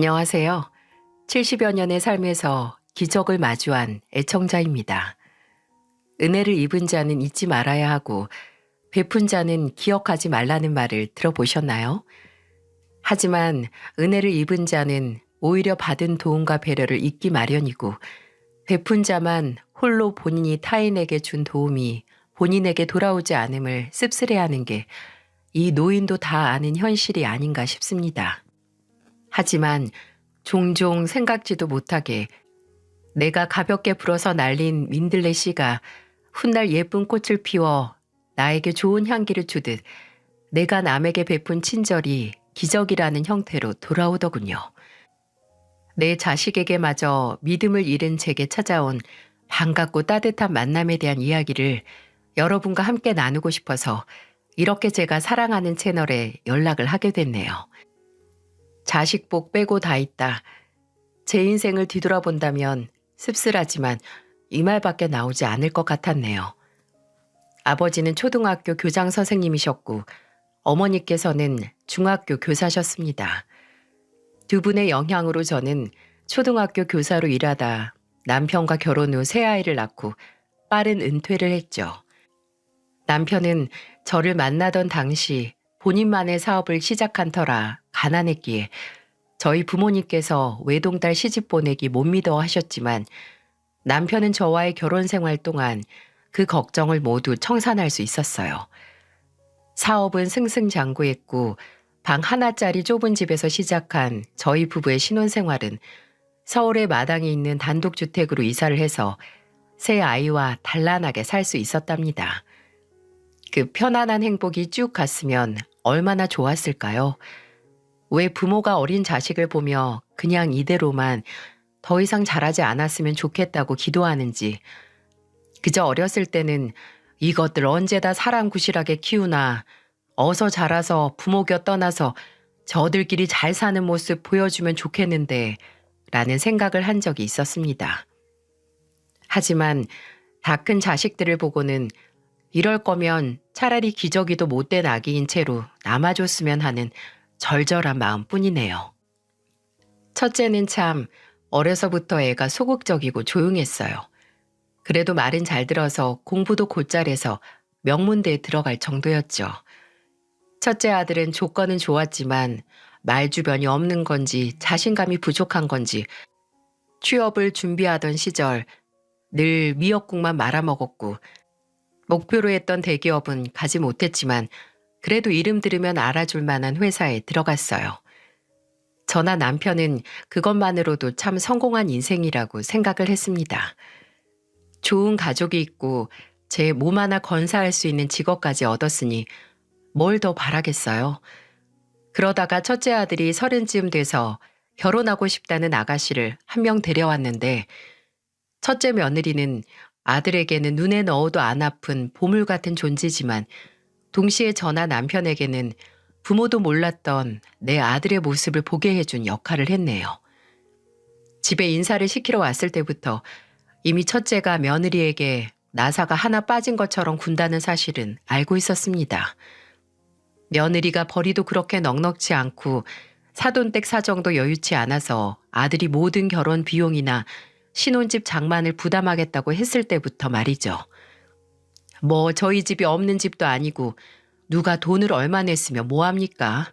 안녕하세요. 70여 년의 삶에서 기적을 마주한 애청자입니다. 은혜를 입은 자는 잊지 말아야 하고 베푼 자는 기억하지 말라는 말을 들어보셨나요? 하지만 은혜를 입은 자는 오히려 받은 도움과 배려를 잊기 마련이고 베푼 자만 홀로 본인이 타인에게 준 도움이 본인에게 돌아오지 않음을 씁쓸해하는 게 이 노인도 다 아는 현실이 아닌가 싶습니다. 하지만 종종 생각지도 못하게 내가 가볍게 불어서 날린 민들레 씨가 훗날 예쁜 꽃을 피워 나에게 좋은 향기를 주듯 내가 남에게 베푼 친절이 기적이라는 형태로 돌아오더군요. 내 자식에게마저 믿음을 잃은 제게 찾아온 반갑고 따뜻한 만남에 대한 이야기를 여러분과 함께 나누고 싶어서 이렇게 제가 사랑하는 채널에 연락을 하게 됐네요. 자식복 빼고 다 있다. 제 인생을 뒤돌아본다면 씁쓸하지만 이 말밖에 나오지 않을 것 같았네요. 아버지는 초등학교 교장 선생님이셨고 어머니께서는 중학교 교사셨습니다. 두 분의 영향으로 저는 초등학교 교사로 일하다 남편과 결혼 후 새 아이를 낳고 빠른 은퇴를 했죠. 남편은 저를 만나던 당시 본인만의 사업을 시작한 터라 가난했기에 저희 부모님께서 외동딸 시집 보내기 못 믿어 하셨지만 남편은 저와의 결혼 생활 동안 그 걱정을 모두 청산할 수 있었어요. 사업은 승승장구했고 방 하나짜리 좁은 집에서 시작한 저희 부부의 신혼생활은 서울의 마당에 있는 단독주택으로 이사를 해서 새 아이와 단란하게 살 수 있었답니다. 그 편안한 행복이 쭉 갔으면 얼마나 좋았을까요? 왜 부모가 어린 자식을 보며 그냥 이대로만 더 이상 자라지 않았으면 좋겠다고 기도하는지, 그저 어렸을 때는 이것들 언제 다 사람 구실하게 키우나, 어서 자라서 부모 곁 떠나서 저들끼리 잘 사는 모습 보여주면 좋겠는데 라는 생각을 한 적이 있었습니다. 하지만 다 큰 자식들을 보고는 이럴 거면 차라리 기저귀도 못된 아기인 채로 남아줬으면 하는 절절한 마음뿐이네요. 첫째는 참 어려서부터 애가 소극적이고 조용했어요. 그래도 말은 잘 들어서 공부도 곧잘해서 명문대에 들어갈 정도였죠. 첫째 아들은 조건은 좋았지만 말 주변이 없는 건지 자신감이 부족한 건지 취업을 준비하던 시절 늘 미역국만 말아먹었고 목표로 했던 대기업은 가지 못했지만 그래도 이름 들으면 알아줄 만한 회사에 들어갔어요. 저나 남편은 그것만으로도 참 성공한 인생이라고 생각을 했습니다. 좋은 가족이 있고 제 몸 하나 건사할 수 있는 직업까지 얻었으니 뭘 더 바라겠어요. 그러다가 첫째 아들이 30쯤 돼서 결혼하고 싶다는 아가씨를 한 명 데려왔는데 첫째 며느리는 아들에게는 눈에 넣어도 안 아픈 보물 같은 존재지만 동시에 저나 남편에게는 부모도 몰랐던 내 아들의 모습을 보게 해준 역할을 했네요. 집에 인사를 시키러 왔을 때부터 이미 첫째가 며느리에게 나사가 하나 빠진 것처럼 군다는 사실은 알고 있었습니다. 며느리가 벌이도 그렇게 넉넉지 않고 사돈댁 사정도 여유치 않아서 아들이 모든 결혼 비용이나 신혼집 장만을 부담하겠다고 했을 때부터 말이죠. 뭐 저희 집이 없는 집도 아니고 누가 돈을 얼마 냈으면 뭐합니까?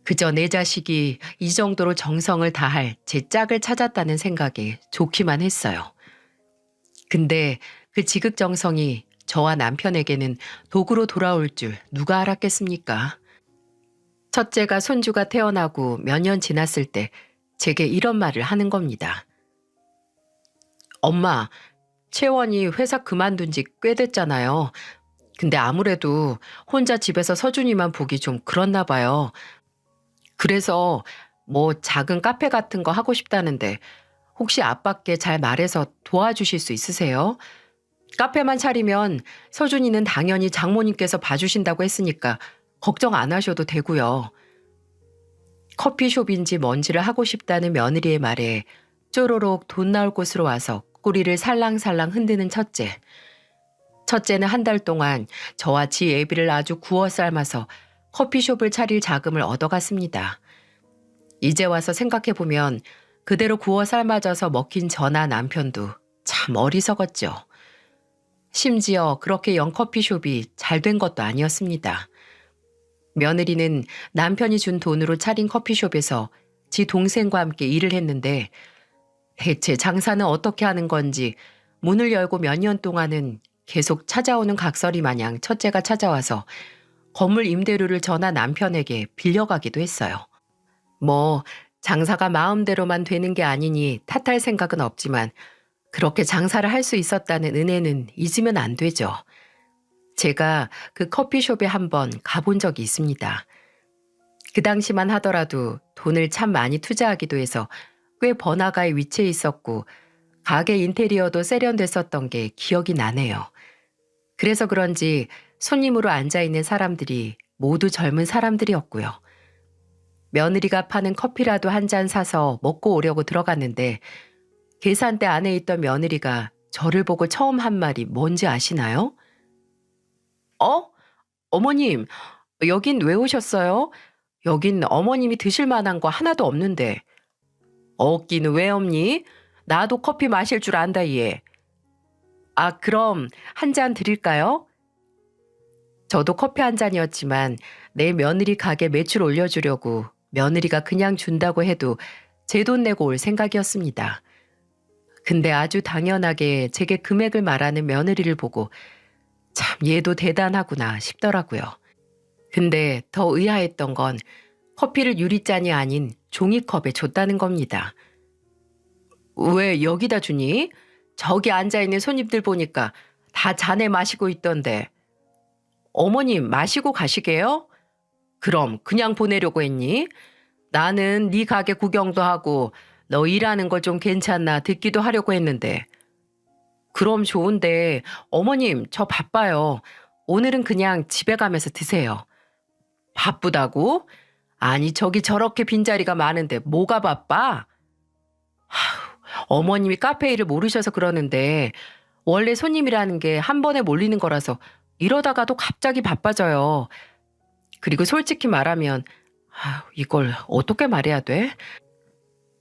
그저 내 자식이 이 정도로 정성을 다할 제 짝을 찾았다는 생각에 좋기만 했어요. 근데 그 지극정성이 저와 남편에게는 도구로 돌아올 줄 누가 알았겠습니까? 첫째가 손주가 태어나고 몇 년 지났을 때 제게 이런 말을 하는 겁니다. 엄마, 채원이 회사 그만둔 지 꽤 됐잖아요. 근데 아무래도 혼자 집에서 서준이만 보기 좀 그렇나 봐요. 그래서 뭐 작은 카페 같은 거 하고 싶다는데 혹시 아빠께 잘 말해서 도와주실 수 있으세요? 카페만 차리면 서준이는 당연히 장모님께서 봐주신다고 했으니까 걱정 안 하셔도 되고요. 커피숍인지 뭔지를 하고 싶다는 며느리의 말에 쪼로록 돈 나올 곳으로 와서 꼬리를 살랑살랑 흔드는 첫째. 첫째는 한 달 동안 저와 지 애비를 아주 구워 삶아서 커피숍을 차릴 자금을 얻어갔습니다. 이제 와서 생각해보면 그대로 구워 삶아져서 먹힌 저나 남편도 참 어리석었죠. 심지어 그렇게 영커피숍이 잘 된 것도 아니었습니다. 며느리는 남편이 준 돈으로 차린 커피숍에서 지 동생과 함께 일을 했는데 대체 장사는 어떻게 하는 건지 문을 열고 몇 년 동안은 계속 찾아오는 각설이 마냥 첫째가 찾아와서 건물 임대료를 저나 남편에게 빌려가기도 했어요. 뭐 장사가 마음대로만 되는 게 아니니 탓할 생각은 없지만 그렇게 장사를 할 수 있었다는 은혜는 잊으면 안 되죠. 제가 그 커피숍에 한번 가본 적이 있습니다. 그 당시만 하더라도 돈을 참 많이 투자하기도 해서 꽤 번화가에 위치해 있었고 가게 인테리어도 세련됐었던 게 기억이 나네요. 그래서 그런지 손님으로 앉아있는 사람들이 모두 젊은 사람들이었고요. 며느리가 파는 커피라도 한 잔 사서 먹고 오려고 들어갔는데 계산대 안에 있던 며느리가 저를 보고 처음 한 말이 뭔지 아시나요? 어? 어머님, 여긴 왜 오셨어요? 여긴 어머님이 드실 만한 거 하나도 없는데. 없기는 왜 없니? 나도 커피 마실 줄 안다, 얘. 아, 그럼 한 잔 드릴까요? 저도 커피 한 잔이었지만 내 며느리 가게 매출 올려주려고 며느리가 그냥 준다고 해도 제 돈 내고 올 생각이었습니다. 근데 아주 당연하게 제게 금액을 말하는 며느리를 보고 참 얘도 대단하구나 싶더라고요. 근데 더 의아했던 건 커피를 유리잔이 아닌 종이컵에 줬다는 겁니다. 왜 여기다 주니? 저기 앉아있는 손님들 보니까 다 잔에 마시고 있던데. 어머님 마시고 가시게요? 그럼 그냥 보내려고 했니? 나는 네 가게 구경도 하고 너 일하는 거 좀 괜찮나 듣기도 하려고 했는데. 그럼 좋은데 어머님 저 바빠요. 오늘은 그냥 집에 가면서 드세요. 바쁘다고? 아니 저기 저렇게 빈자리가 많은데 뭐가 바빠? 어머님이 카페 일을 모르셔서 그러는데 원래 손님이라는 게 한 번에 몰리는 거라서 이러다가도 갑자기 바빠져요. 그리고 솔직히 말하면 이걸 어떻게 말해야 돼?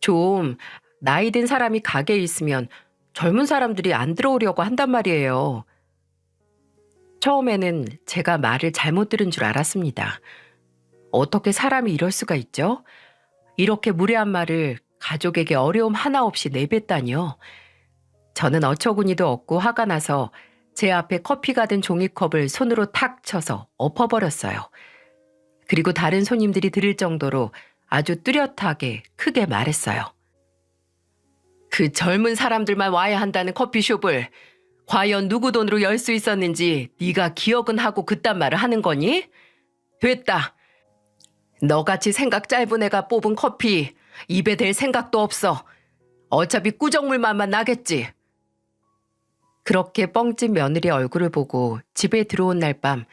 좀 나이 든 사람이 가게에 있으면 젊은 사람들이 안 들어오려고 한단 말이에요. 처음에는 제가 말을 잘못 들은 줄 알았습니다. 어떻게 사람이 이럴 수가 있죠? 이렇게 무례한 말을 가족에게 어려움 하나 없이 내뱉다니요. 저는 어처구니도 없고 화가 나서 제 앞에 커피가 든 종이컵을 손으로 탁 쳐서 엎어버렸어요. 그리고 다른 손님들이 들을 정도로 아주 뚜렷하게 크게 말했어요. 그 젊은 사람들만 와야 한다는 커피숍을 과연 누구 돈으로 열 수 있었는지 네가 기억은 하고 그딴 말을 하는 거니? 됐다. 너같이 생각 짧은 애가 뽑은 커피 입에 댈 생각도 없어. 어차피 꾸정물맛만 나겠지. 그렇게 뻥찐 며느리 얼굴을 보고 집에 들어온 날 밤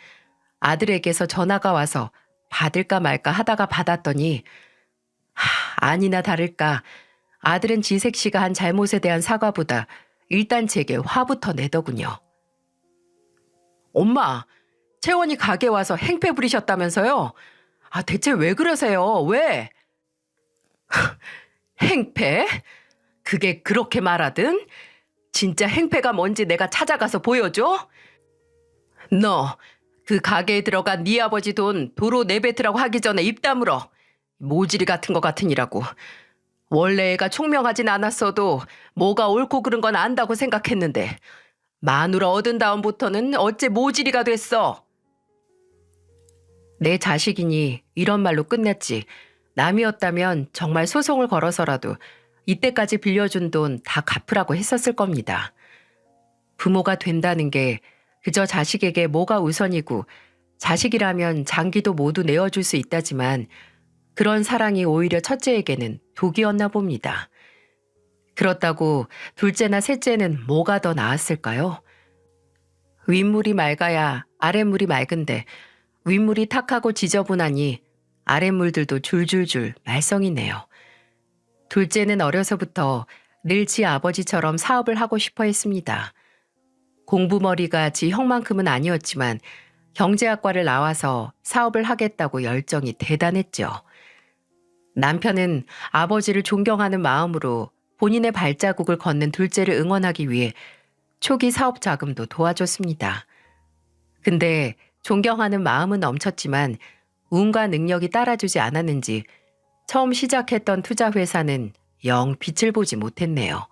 아들에게서 전화가 와서 받을까 말까 하다가 받았더니 아니나 다를까 아들은 지색 씨가 한 잘못에 대한 사과보다 일단 제게 화부터 내더군요. 엄마, 채원이 가게 와서 행패 부리셨다면서요? 대체 왜 그러세요? 왜? 행패? 그게 그렇게 말하든? 진짜 행패가 뭔지 내가 찾아가서 보여줘? 너 그 가게에 들어간 네 아버지 돈 도로 내뱉으라고 하기 전에 입 다물어. 모지리 같은 거 같으니라고. 원래 애가 총명하진 않았어도 뭐가 옳고 그른 건 안다고 생각했는데 마누라 얻은 다음부터는 어째 모지리가 됐어. 내 자식이니 이런 말로 끝냈지. 남이었다면 정말 소송을 걸어서라도 이때까지 빌려준 돈 다 갚으라고 했었을 겁니다. 부모가 된다는 게 그저 자식에게 뭐가 우선이고 자식이라면 장기도 모두 내어줄 수 있다지만 그런 사랑이 오히려 첫째에게는 독이었나 봅니다. 그렇다고 둘째나 셋째는 뭐가 더 나았을까요? 윗물이 맑아야 아랫물이 맑은데 윗물이 탁하고 지저분하니 아랫물들도 줄줄줄 말썽이네요. 둘째는 어려서부터 늘 지 아버지처럼 사업을 하고 싶어 했습니다. 공부머리가 지 형만큼은 아니었지만 경제학과를 나와서 사업을 하겠다고 열정이 대단했죠. 남편은 아버지를 존경하는 마음으로 본인의 발자국을 걷는 둘째를 응원하기 위해 초기 사업 자금도 도와줬습니다. 근데 존경하는 마음은 넘쳤지만 운과 능력이 따라주지 않았는지 처음 시작했던 투자 회사는 영 빛을 보지 못했네요.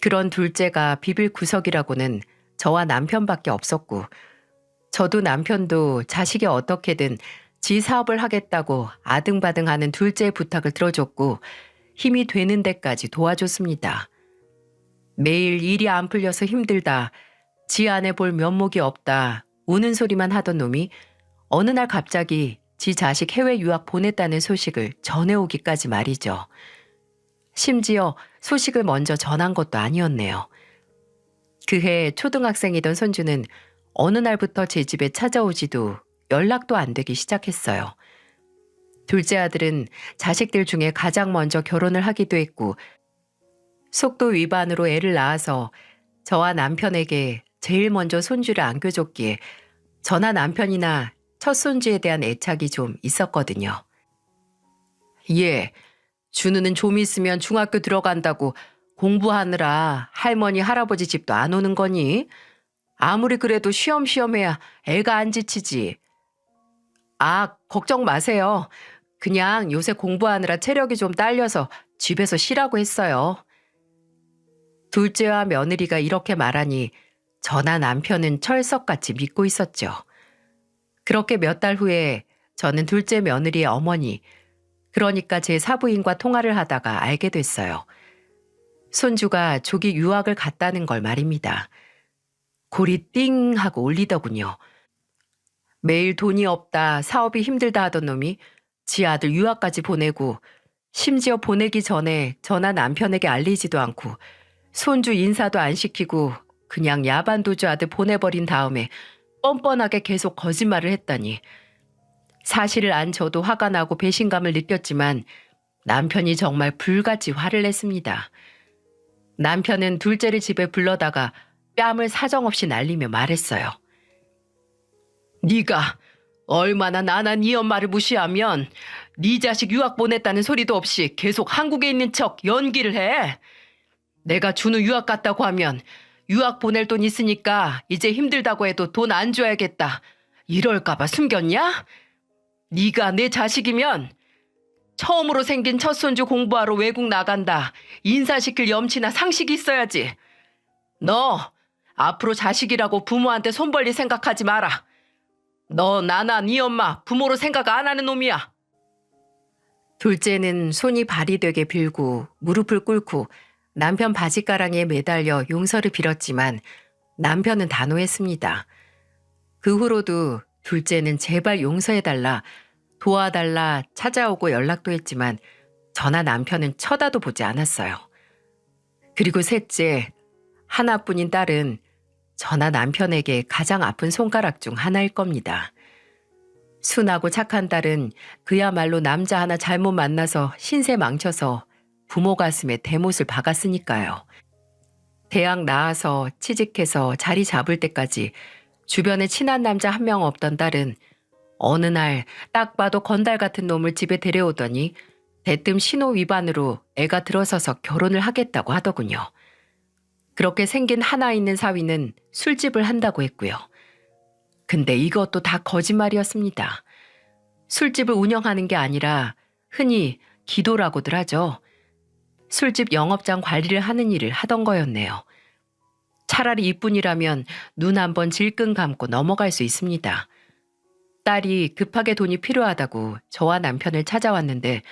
그런 둘째가 비빌 구석이라고는 저와 남편밖에 없었고, 저도 남편도 자식이 어떻게든 지 사업을 하겠다고 아등바등하는 둘째의 부탁을 들어줬고 힘이 되는 데까지 도와줬습니다. 매일 일이 안 풀려서 힘들다, 지 안에 볼 면목이 없다, 우는 소리만 하던 놈이 어느 날 갑자기 지 자식 해외 유학 보냈다는 소식을 전해오기까지 말이죠. 심지어 소식을 먼저 전한 것도 아니었네요. 그해 초등학생이던 손주는 어느 날부터 제 집에 찾아오지도 연락도 안 되기 시작했어요. 둘째 아들은 자식들 중에 가장 먼저 결혼을 하기도 했고 속도 위반으로 애를 낳아서 저와 남편에게 제일 먼저 손주를 안겨줬기에 저나 남편이나 첫 손주에 대한 애착이 좀 있었거든요. 예, 준우는 좀 있으면 중학교 들어간다고 공부하느라 할머니 할아버지 집도 안 오는 거니? 아무리 그래도 쉬엄쉬엄 해야 애가 안 지치지. 아, 걱정 마세요. 그냥 요새 공부하느라 체력이 좀 딸려서 집에서 쉬라고 했어요. 둘째와 며느리가 이렇게 말하니 저나 남편은 철석같이 믿고 있었죠. 그렇게 몇 달 후에 저는 둘째 며느리의 어머니, 그러니까 제 사부인과 통화를 하다가 알게 됐어요. 손주가 조기 유학을 갔다는 걸 말입니다. 골이 띵 하고 울리더군요. 매일 돈이 없다, 사업이 힘들다 하던 놈이 지 아들 유학까지 보내고 심지어 보내기 전에 저나 남편에게 알리지도 않고 손주 인사도 안 시키고 그냥 야반도주 아들 보내버린 다음에 뻔뻔하게 계속 거짓말을 했다니. 사실을 안 저도 화가 나고 배신감을 느꼈지만 남편이 정말 불같이 화를 냈습니다. 남편은 둘째를 집에 불러다가 뺨을 사정없이 날리며 말했어요. 네가 얼마나 나나 네 엄마를 무시하면 네 자식 유학 보냈다는 소리도 없이 계속 한국에 있는 척 연기를 해. 내가 준우 유학 갔다고 하면 유학 보낼 돈 있으니까 이제 힘들다고 해도 돈 안 줘야겠다. 이럴까 봐 숨겼냐? 네가 내 자식이면 처음으로 생긴 첫 손주 공부하러 외국 나간다. 인사시킬 염치나 상식이 있어야지. 너 앞으로 자식이라고 부모한테 손 벌릴 생각하지 마라. 너 나나 네 엄마 부모로 생각 안 하는 놈이야. 둘째는 손이 발이 되게 빌고 무릎을 꿇고 남편 바지가랑이에 매달려 용서를 빌었지만 남편은 단호했습니다. 그 후로도 둘째는 제발 용서해달라, 도와달라 찾아오고 연락도 했지만 저나 남편은 쳐다도 보지 않았어요. 그리고 셋째, 하나뿐인 딸은 저나 남편에게 가장 아픈 손가락 중 하나일 겁니다. 순하고 착한 딸은 그야말로 남자 하나 잘못 만나서 신세 망쳐서 부모 가슴에 대못을 박았으니까요. 대학 나와서 취직해서 자리 잡을 때까지 주변에 친한 남자 한 명 없던 딸은 어느 날 딱 봐도 건달 같은 놈을 집에 데려오더니 대뜸 신호 위반으로 애가 들어서서 결혼을 하겠다고 하더군요. 그렇게 생긴 하나 있는 사위는 술집을 한다고 했고요. 근데 이것도 다 거짓말이었습니다. 술집을 운영하는 게 아니라 흔히 기도라고들 하죠. 술집 영업장 관리를 하는 일을 하던 거였네요. 차라리 이뿐이라면 눈 한번 질끈 감고 넘어갈 수 있습니다. 딸이 급하게 돈이 필요하다고 저와 남편을 찾아왔는데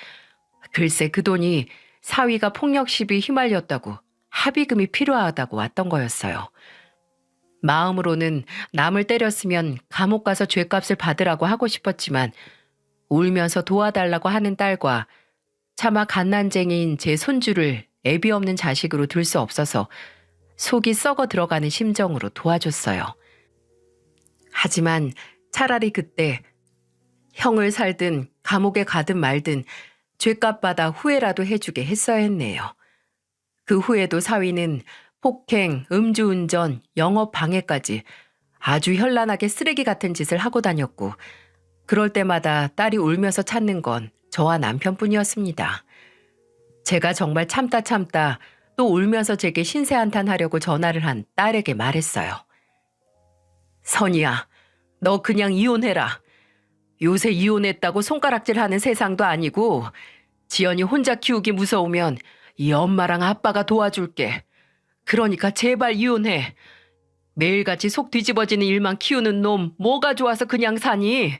글쎄 그 돈이 사위가 폭력 시비에 휘말렸다고 합의금이 필요하다고 왔던 거였어요. 마음으로는 남을 때렸으면 감옥 가서 죗값을 받으라고 하고 싶었지만 울면서 도와달라고 하는 딸과 차마 갓난쟁이인 제 손주를 애비 없는 자식으로 둘 수 없어서 속이 썩어 들어가는 심정으로 도와줬어요. 하지만 차라리 그때 형을 살든 감옥에 가든 말든 죗값 받아 후회라도 해주게 했어야 했네요. 그 후에도 사위는 폭행, 음주운전, 영업 방해까지 아주 현란하게 쓰레기 같은 짓을 하고 다녔고 그럴 때마다 딸이 울면서 찾는 건 저와 남편뿐이었습니다. 제가 정말 참다 또 울면서 제게 신세한탄하려고 전화를 한 딸에게 말했어요. 선이야, 너 그냥 이혼해라. 요새 이혼했다고 손가락질하는 세상도 아니고 지연이 혼자 키우기 무서우면 이 엄마랑 아빠가 도와줄게. 그러니까 제발 이혼해. 매일같이 속 뒤집어지는 일만 키우는 놈 뭐가 좋아서 그냥 사니?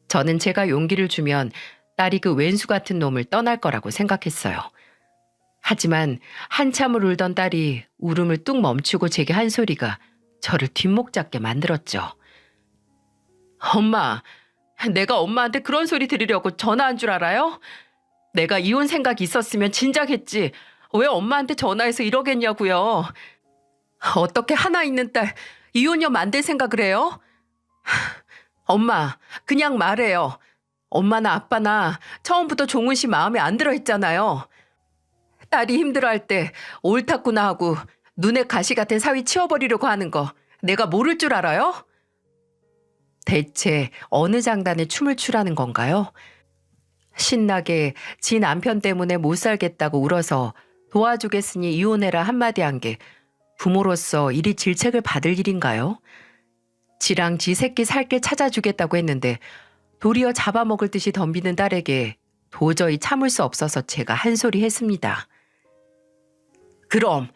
저는 제가 용기를 주면 딸이 그 왼수 같은 놈을 떠날 거라고 생각했어요. 하지만 한참을 울던 딸이 울음을 뚝 멈추고 제게 한 소리가 저를 뒷목 잡게 만들었죠. 엄마, 내가 엄마한테 그런 소리 들으려고 전화한 줄 알아요? 내가 이혼 생각이 있었으면 진작 했지. 왜 엄마한테 전화해서 이러겠냐고요. 어떻게 하나 있는 딸 이혼녀 만들 생각을 해요? 엄마, 그냥 말해요. 엄마나 아빠나 처음부터 종훈 씨 마음에 안 들어 했잖아요. 딸이 힘들어할 때 옳았구나 하고 눈에 가시 같은 사위 치워버리려고 하는 거 내가 모를 줄 알아요? 대체 어느 장단에 춤을 추라는 건가요? 신나게 지 남편 때문에 못 살겠다고 울어서 도와주겠으니 이혼해라 한마디 한 게 부모로서 이리 질책을 받을 일인가요? 지랑 지 새끼 살게 찾아주겠다고 했는데 도리어 잡아먹을 듯이 덤비는 딸에게 도저히 참을 수 없어서 제가 한 소리 했습니다. 그럼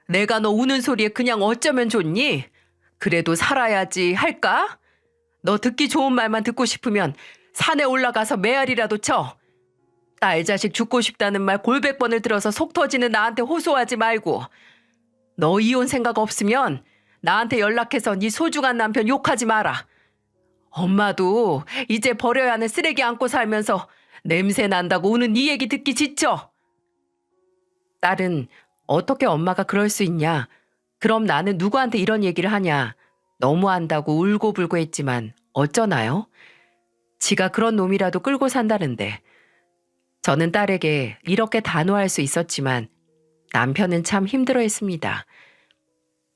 내가 너 우는 소리에 그냥 어쩌면 좋니? 그래도 살아야지 할까? 너 듣기 좋은 말만 듣고 싶으면 산에 올라가서 메아리라도 쳐. 딸 자식 죽고 싶다는 말 골백 번을 들어서 속 터지는 나한테 호소하지 말고. 너 이혼 생각 없으면 나한테 연락해서 네 소중한 남편 욕하지 마라. 엄마도 이제 버려야 하는 쓰레기 안고 살면서 냄새 난다고 우는 네 얘기 듣기 지쳐. 딸은 어떻게 엄마가 그럴 수 있냐. 그럼 나는 누구한테 이런 얘기를 하냐. 너무한다고 울고불고 했지만 어쩌나요? 지가 그런 놈이라도 끌고 산다는데. 저는 딸에게 이렇게 단호할 수 있었지만 남편은 참 힘들어했습니다.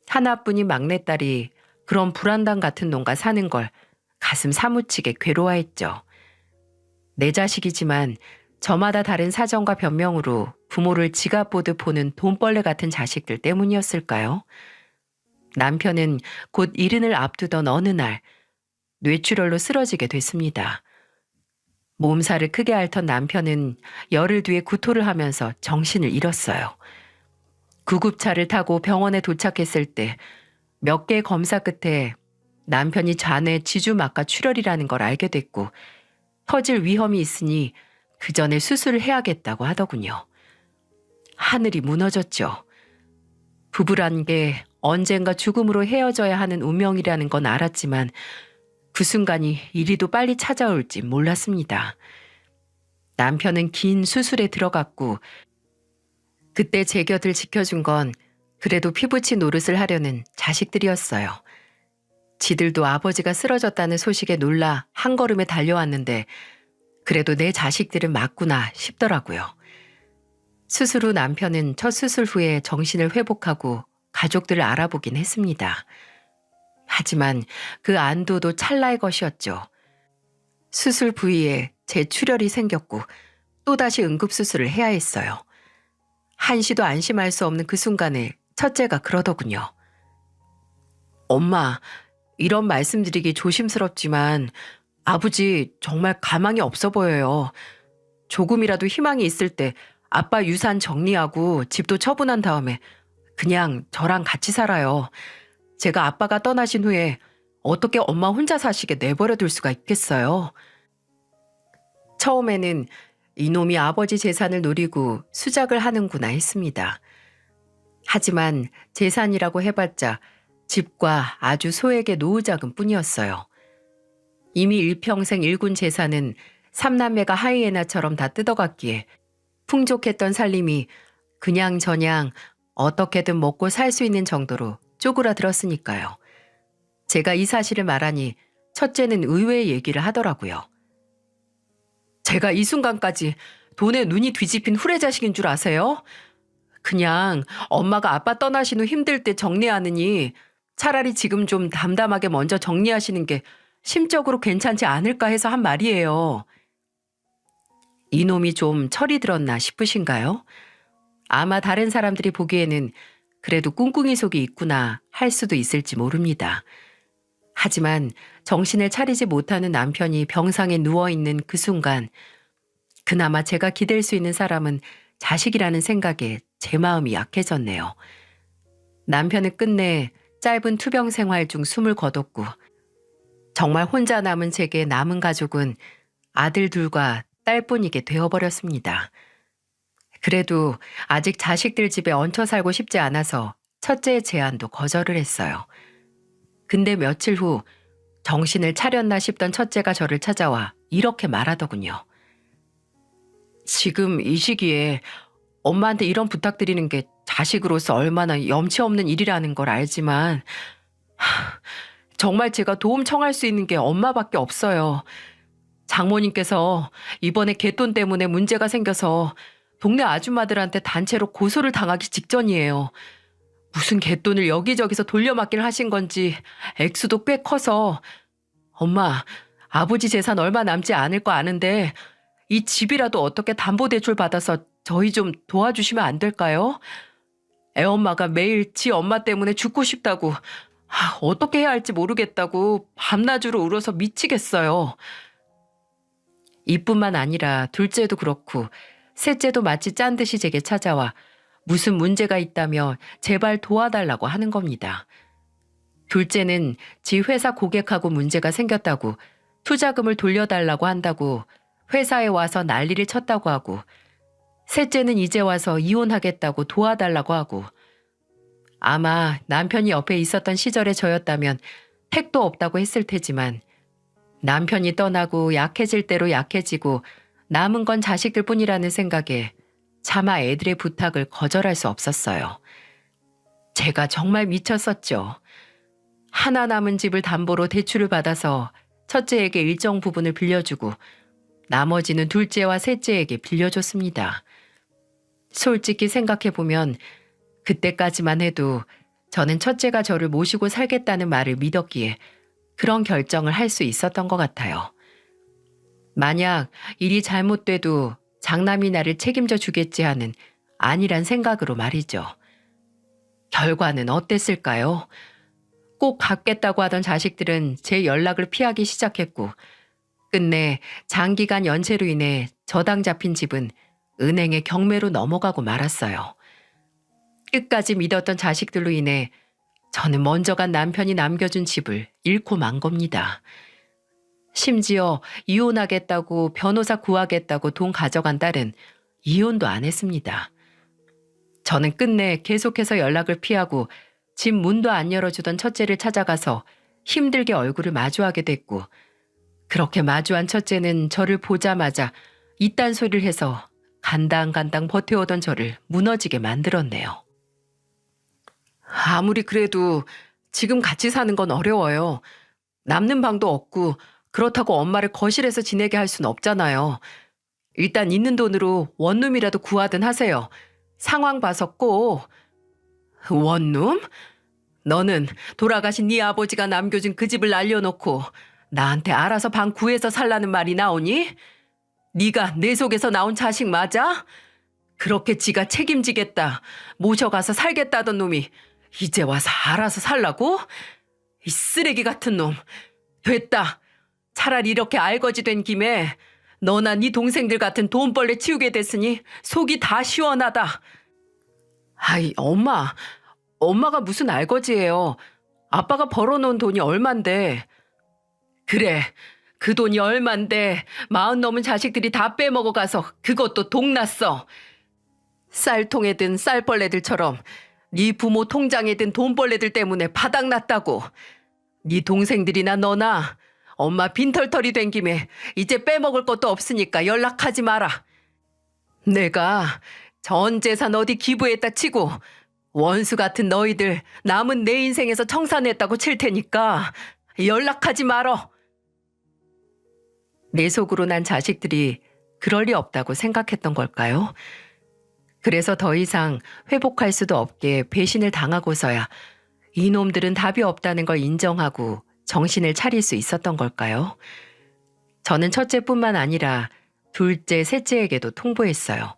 하나뿐인 막내딸이 그런 불안당 같은 놈과 사는 걸 가슴 사무치게 괴로워했죠. 내 자식이지만 저마다 다른 사정과 변명으로 부모를 지갑 보듯 보는 돈벌레 같은 자식들 때문이었을까요? 남편은 곧 이른을 앞두던 어느 날 뇌출혈로 쓰러지게 됐습니다. 몸살을 크게 앓던 남편은 열흘 뒤에 구토를 하면서 정신을 잃었어요. 구급차를 타고 병원에 도착했을 때 몇 개의 검사 끝에 남편이 잔해 지주막과 출혈이라는 걸 알게 됐고 터질 위험이 있으니 그 전에 수술을 해야겠다고 하더군요. 하늘이 무너졌죠. 부부란 게 언젠가 죽음으로 헤어져야 하는 운명이라는 건 알았지만 그 순간이 이리도 빨리 찾아올지 몰랐습니다. 남편은 긴 수술에 들어갔고 그때 제 곁을 지켜준 건 그래도 피부치 노릇을 하려는 자식들이었어요. 지들도 아버지가 쓰러졌다는 소식에 놀라 한 걸음에 달려왔는데 그래도 내 자식들은 맞구나 싶더라고요. 수술 후 남편은 첫 수술 후에 정신을 회복하고 가족들을 알아보긴 했습니다. 하지만 그 안도도 찰나의 것이었죠. 수술 부위에 재출혈이 생겼고 또다시 응급수술을 해야 했어요. 한시도 안심할 수 없는 그 순간에 첫째가 그러더군요. 엄마, 이런 말씀드리기 조심스럽지만 아버지 정말 가망이 없어 보여요. 조금이라도 희망이 있을 때 아빠 유산 정리하고 집도 처분한 다음에 그냥 저랑 같이 살아요. 제가 아빠가 떠나신 후에 어떻게 엄마 혼자 사시게 내버려 둘 수가 있겠어요. 처음에는 이놈이 아버지 재산을 노리고 수작을 하는구나 했습니다. 하지만 재산이라고 해봤자 집과 아주 소액의 노후자금 뿐이었어요. 이미 일평생 일군 재산은 삼남매가 하이에나처럼 다 뜯어갔기에 풍족했던 살림이 그냥저냥 어떻게든 먹고 살 수 있는 정도로 쪼그라들었으니까요. 제가 이 사실을 말하니 첫째는 의외의 얘기를 하더라고요. 제가 이 순간까지 돈에 눈이 뒤집힌 후레자식인 줄 아세요? 그냥 엄마가 아빠 떠나신 후 힘들 때 정리하느니 차라리 지금 좀 담담하게 먼저 정리하시는 게 심적으로 괜찮지 않을까 해서 한 말이에요. 이놈이 좀 철이 들었나 싶으신가요? 아마 다른 사람들이 보기에는 그래도 꿍꿍이 속이 있구나 할 수도 있을지 모릅니다. 하지만 정신을 차리지 못하는 남편이 병상에 누워있는 그 순간 그나마 제가 기댈 수 있는 사람은 자식이라는 생각에 제 마음이 약해졌네요. 남편은 끝내 짧은 투병 생활 중 숨을 거뒀고 정말 혼자 남은 제게 남은 가족은 아들 둘과 딸뿐이게 되어버렸습니다. 그래도 아직 자식들 집에 얹혀 살고 싶지 않아서 첫째의 제안도 거절을 했어요. 근데 며칠 후 정신을 차렸나 싶던 첫째가 저를 찾아와 이렇게 말하더군요. 지금 이 시기에 엄마한테 이런 부탁드리는 게 자식으로서 얼마나 염치 없는 일이라는 걸 알지만 정말 제가 도움 청할 수 있는 게 엄마밖에 없어요. 장모님께서 이번에 갯돈 때문에 문제가 생겨서 동네 아줌마들한테 단체로 고소를 당하기 직전이에요. 무슨 갯돈을 여기저기서 돌려막기를 하신 건지 액수도 꽤 커서 엄마, 아버지 재산 얼마 남지 않을 거 아는데 이 집이라도 어떻게 담보대출 받아서 저희 좀 도와주시면 안 될까요? 애엄마가 매일 지 엄마 때문에 죽고 싶다고 어떻게 해야 할지 모르겠다고 밤낮으로 울어서 미치겠어요. 이뿐만 아니라 둘째도 그렇고 셋째도 마치 짠 듯이 제게 찾아와 무슨 문제가 있다며 제발 도와달라고 하는 겁니다. 둘째는 지 회사 고객하고 문제가 생겼다고 투자금을 돌려달라고 한다고 회사에 와서 난리를 쳤다고 하고 셋째는 이제 와서 이혼하겠다고 도와달라고 하고 아마 남편이 옆에 있었던 시절에 저였다면 택도 없다고 했을 테지만 남편이 떠나고 약해질 대로 약해지고 남은 건 자식들 뿐이라는 생각에 차마 애들의 부탁을 거절할 수 없었어요. 제가 정말 미쳤었죠. 하나 남은 집을 담보로 대출을 받아서 첫째에게 일정 부분을 빌려주고 나머지는 둘째와 셋째에게 빌려줬습니다. 솔직히 생각해보면 그때까지만 해도 저는 첫째가 저를 모시고 살겠다는 말을 믿었기에 그런 결정을 할 수 있었던 것 같아요. 만약 일이 잘못돼도 장남이 나를 책임져 주겠지 하는 안일한 생각으로 말이죠. 결과는 어땠을까요? 꼭 갖겠다고 하던 자식들은 제 연락을 피하기 시작했고 끝내 장기간 연체로 인해 저당 잡힌 집은 은행의 경매로 넘어가고 말았어요. 끝까지 믿었던 자식들로 인해 저는 먼저 간 남편이 남겨준 집을 잃고 만 겁니다. 심지어 이혼하겠다고 변호사 구하겠다고 돈 가져간 딸은 이혼도 안 했습니다. 저는 끝내 계속해서 연락을 피하고 집 문도 안 열어주던 첫째를 찾아가서 힘들게 얼굴을 마주하게 됐고 그렇게 마주한 첫째는 저를 보자마자 이딴 소리를 해서 간당간당 버텨오던 저를 무너지게 만들었네요. 아무리 그래도 지금 같이 사는 건 어려워요. 남는 방도 없고 그렇다고 엄마를 거실에서 지내게 할 수는 없잖아요. 일단 있는 돈으로 원룸이라도 구하든 하세요. 상황 봐서 꼭. 원룸? 너는 돌아가신 네 아버지가 남겨준 그 집을 날려놓고 나한테 알아서 방 구해서 살라는 말이 나오니? 네가 내 속에서 나온 자식 맞아? 그렇게 지가 책임지겠다, 모셔가서 살겠다던 놈이 이제 와서 알아서 살라고? 이 쓰레기 같은 놈. 됐다. 차라리 이렇게 알거지 된 김에 너나 네 동생들 같은 돈벌레 치우게 됐으니 속이 다 시원하다. 아이, 엄마가 무슨 알거지예요. 아빠가 벌어놓은 돈이 얼만데. 그래, 그 돈이 얼만데 40 넘은 자식들이 다 빼먹어가서 그것도 동났어. 쌀통에 든 쌀벌레들처럼 네 부모 통장에 든 돈벌레들 때문에 바닥났다고. 네 동생들이나 너나 엄마 빈털털이 된 김에 이제 빼먹을 것도 없으니까 연락하지 마라. 내가 전 재산 어디 기부했다 치고 원수 같은 너희들 남은 내 인생에서 청산했다고 칠 테니까 연락하지 말어. 내 속으로 난 자식들이 그럴 리 없다고 생각했던 걸까요? 그래서 더 이상 회복할 수도 없게 배신을 당하고서야 이놈들은 답이 없다는 걸 인정하고 정신을 차릴 수 있었던 걸까요? 저는 첫째뿐만 아니라 둘째, 셋째에게도 통보했어요.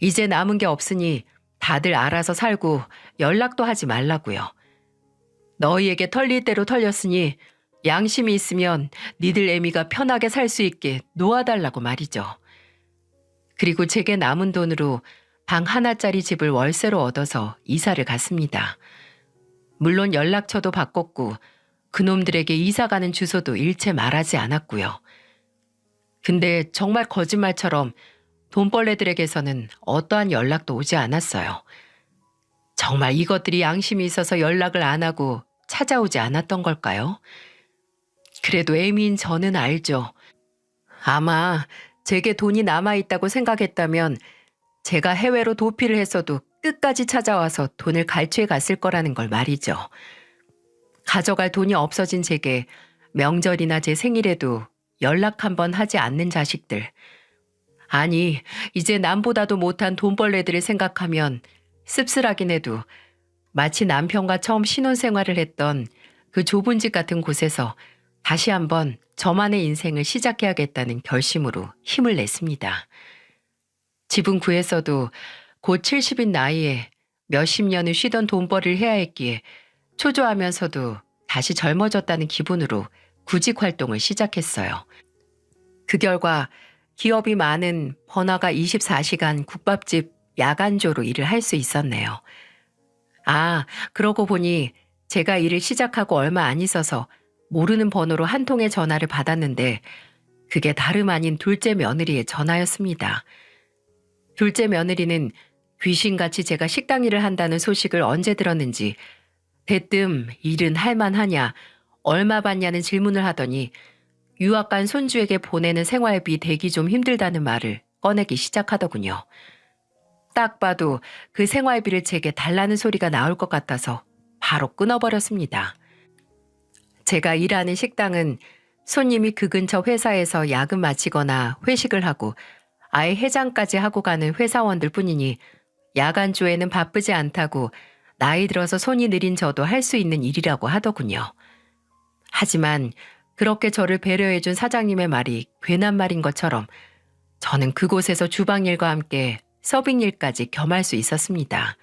이제 남은 게 없으니 다들 알아서 살고 연락도 하지 말라고요. 너희에게 털릴 대로 털렸으니 양심이 있으면 니들 애미가 편하게 살 수 있게 놓아달라고 말이죠. 그리고 제게 남은 돈으로 방 하나짜리 집을 월세로 얻어서 이사를 갔습니다. 물론 연락처도 바꿨고 그놈들에게 이사 가는 주소도 일체 말하지 않았고요. 근데 정말 거짓말처럼 돈벌레들에게서는 어떠한 연락도 오지 않았어요. 정말 이것들이 양심이 있어서 연락을 안 하고 찾아오지 않았던 걸까요? 그래도 애미인 저는 알죠. 아마 제게 돈이 남아있다고 생각했다면 제가 해외로 도피를 했어도 끝까지 찾아와서 돈을 갈취해 갔을 거라는 걸 말이죠. 가져갈 돈이 없어진 제게 명절이나 제 생일에도 연락 한번 하지 않는 자식들. 아니, 이제 남보다도 못한 돈벌레들을 생각하면 씁쓸하긴 해도 마치 남편과 처음 신혼생활을 했던 그 좁은 집 같은 곳에서 다시 한번 저만의 인생을 시작해야겠다는 결심으로 힘을 냈습니다. 집은 구했어도 곧 70인 나이에 몇십 년을 쉬던 돈벌이를 해야 했기에 초조하면서도 다시 젊어졌다는 기분으로 구직 활동을 시작했어요. 그 결과 기업이 많은 번화가 24시간 국밥집 야간조로 일을 할 수 있었네요. 아, 그러고 보니 제가 일을 시작하고 얼마 안 있어서 모르는 번호로 한 통의 전화를 받았는데 그게 다름 아닌 둘째 며느리의 전화였습니다. 둘째 며느리는 귀신같이 제가 식당 일을 한다는 소식을 언제 들었는지 대뜸 일은 할만하냐, 얼마 받냐는 질문을 하더니 유학 간 손주에게 보내는 생활비 대기 좀 힘들다는 말을 꺼내기 시작하더군요. 딱 봐도 그 생활비를 제게 달라는 소리가 나올 것 같아서 바로 끊어버렸습니다. 제가 일하는 식당은 손님이 그 근처 회사에서 야근 마치거나 회식을 하고 아예 해장까지 하고 가는 회사원들 뿐이니 야간조에는 바쁘지 않다고 나이 들어서 손이 느린 저도 할 수 있는 일이라고 하더군요. 하지만 그렇게 저를 배려해준 사장님의 말이 괜한 말인 것처럼 저는 그곳에서 주방일과 함께 서빙일까지 겸할 수 있었습니다.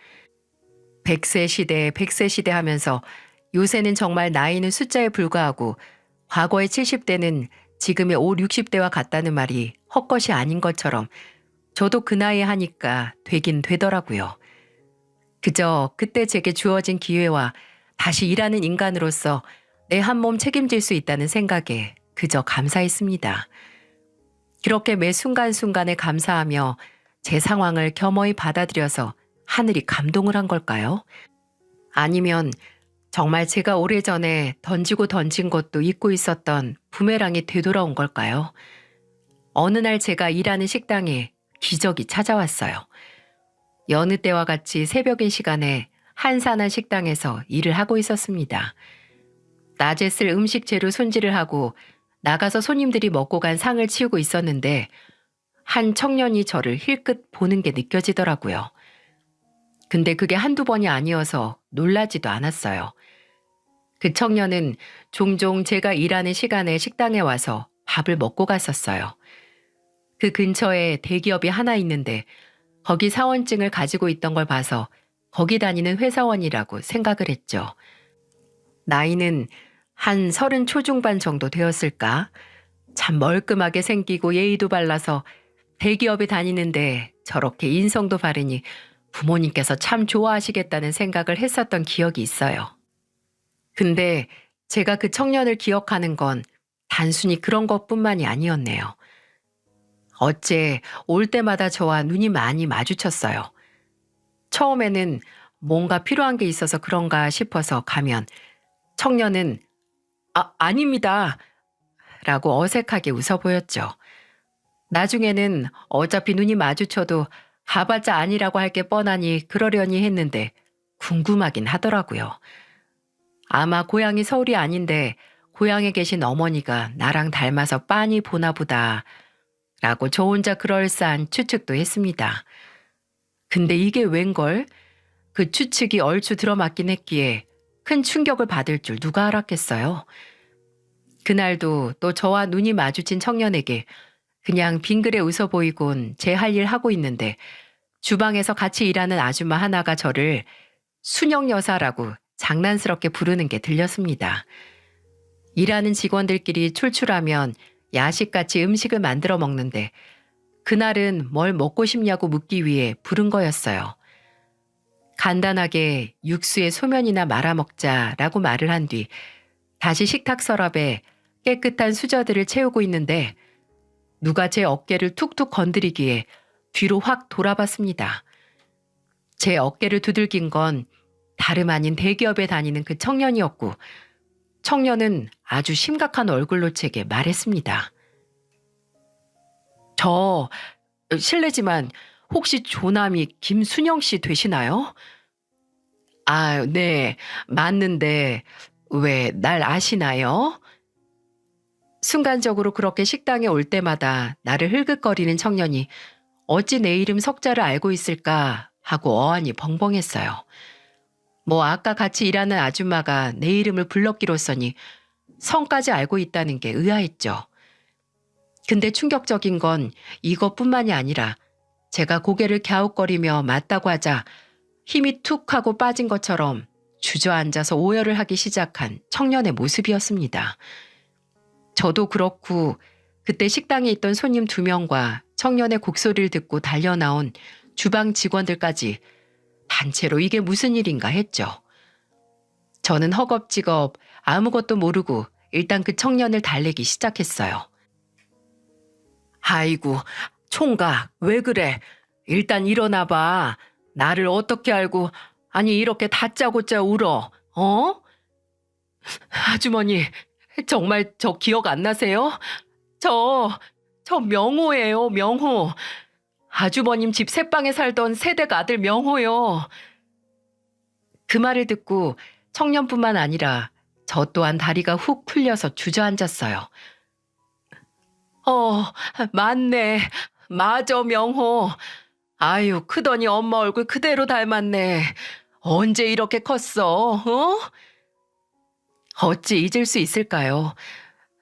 100세 시대, 100세 시대 하면서 요새는 정말 나이는 숫자에 불과하고 과거의 70대는 지금의 5, 60대와 같다는 말이 헛것이 아닌 것처럼 저도 그 나이에 하니까 되긴 되더라고요. 그저 그때 제게 주어진 기회와 다시 일하는 인간으로서 내 한 몸 책임질 수 있다는 생각에 그저 감사했습니다. 그렇게 매 순간순간에 감사하며 제 상황을 겸허히 받아들여서 하늘이 감동을 한 걸까요? 아니면 정말 제가 오래전에 던지고 던진 것도 잊고 있었던 부메랑이 되돌아온 걸까요? 어느 날 제가 일하는 식당에 기적이 찾아왔어요. 여느 때와 같이 새벽인 시간에 한산한 식당에서 일을 하고 있었습니다. 낮에 쓸 음식 재료 손질을 하고 나가서 손님들이 먹고 간 상을 치우고 있었는데 한 청년이 저를 힐끗 보는 게 느껴지더라고요. 근데 그게 한두 번이 아니어서 놀라지도 않았어요. 그 청년은 종종 제가 일하는 시간에 식당에 와서 밥을 먹고 갔었어요. 그 근처에 대기업이 하나 있는데 거기 사원증을 가지고 있던 걸 봐서 거기 다니는 회사원이라고 생각을 했죠. 나이는 한 30 초중반 정도 되었을까? 참 멀끔하게 생기고 예의도 발라서 대기업에 다니는데 저렇게 인성도 바르니 부모님께서 참 좋아하시겠다는 생각을 했었던 기억이 있어요. 근데 제가 그 청년을 기억하는 건 단순히 그런 것뿐만이 아니었네요. 어째 올 때마다 저와 눈이 많이 마주쳤어요. 처음에는 뭔가 필요한 게 있어서 그런가 싶어서 가면 청년은 아닙니다. 라고 어색하게 웃어 보였죠. 나중에는 어차피 눈이 마주쳐도 가봤자 아니라고 할 게 뻔하니 그러려니 했는데 궁금하긴 하더라고요. 아마 고향이 서울이 아닌데 고향에 계신 어머니가 나랑 닮아서 빤히 보나 보다 라고 저 혼자 그럴싸한 추측도 했습니다. 근데 이게 웬걸? 그 추측이 얼추 들어맞긴 했기에 큰 충격을 받을 줄 누가 알았겠어요. 그날도 또 저와 눈이 마주친 청년에게 그냥 빙그레 웃어 보이곤 제 할 일 하고 있는데 주방에서 같이 일하는 아줌마 하나가 저를 순영 여사라고 장난스럽게 부르는 게 들렸습니다. 일하는 직원들끼리 출출하면 야식같이 음식을 만들어 먹는데 그날은 뭘 먹고 싶냐고 묻기 위해 부른 거였어요. 간단하게 육수에 소면이나 말아 먹자라고 말을 한 뒤 다시 식탁 서랍에 깨끗한 수저들을 채우고 있는데 누가 제 어깨를 툭툭 건드리기에 뒤로 확 돌아봤습니다. 제 어깨를 두들긴 건 다름 아닌 대기업에 다니는 그 청년이었고 청년은 아주 심각한 얼굴로 제게 말했습니다. 저 실례지만 혹시 조남이 김순영 씨 되시나요? 아, 네, 맞는데 왜 날 아시나요? 순간적으로 그렇게 식당에 올 때마다 나를 흘긋거리는 청년이 어찌 내 이름 석자를 알고 있을까 하고 어안이 벙벙했어요. 뭐 아까 같이 일하는 아줌마가 내 이름을 불렀기로써니 성까지 알고 있다는 게 의아했죠. 근데 충격적인 건 이것뿐만이 아니라 제가 고개를 갸웃거리며 맞다고 하자 힘이 툭 하고 빠진 것처럼 주저앉아서 오열을 하기 시작한 청년의 모습이었습니다. 저도 그렇고 그때 식당에 있던 손님 2명과 청년의 곡소리를 듣고 달려나온 주방 직원들까지 단체로 이게 무슨 일인가 했죠. 저는 허겁지겁 아무것도 모르고 일단 그 청년을 달래기 시작했어요. 아이고, 총각, 왜 그래? 일단 일어나봐. 나를 어떻게 알고, 아니 이렇게 다짜고짜 울어, 어? 아주머니, 정말 저 기억 안 나세요? 저 명호예요, 명호. 아주버님 집 새방에 살던 새댁 아들 명호요. 그 말을 듣고 청년뿐만 아니라 저 또한 다리가 훅 풀려서 주저앉았어요. 어, 맞네. 맞아, 명호. 아유, 크더니 엄마 얼굴 그대로 닮았네. 언제 이렇게 컸어, 어? 어찌 잊을 수 있을까요?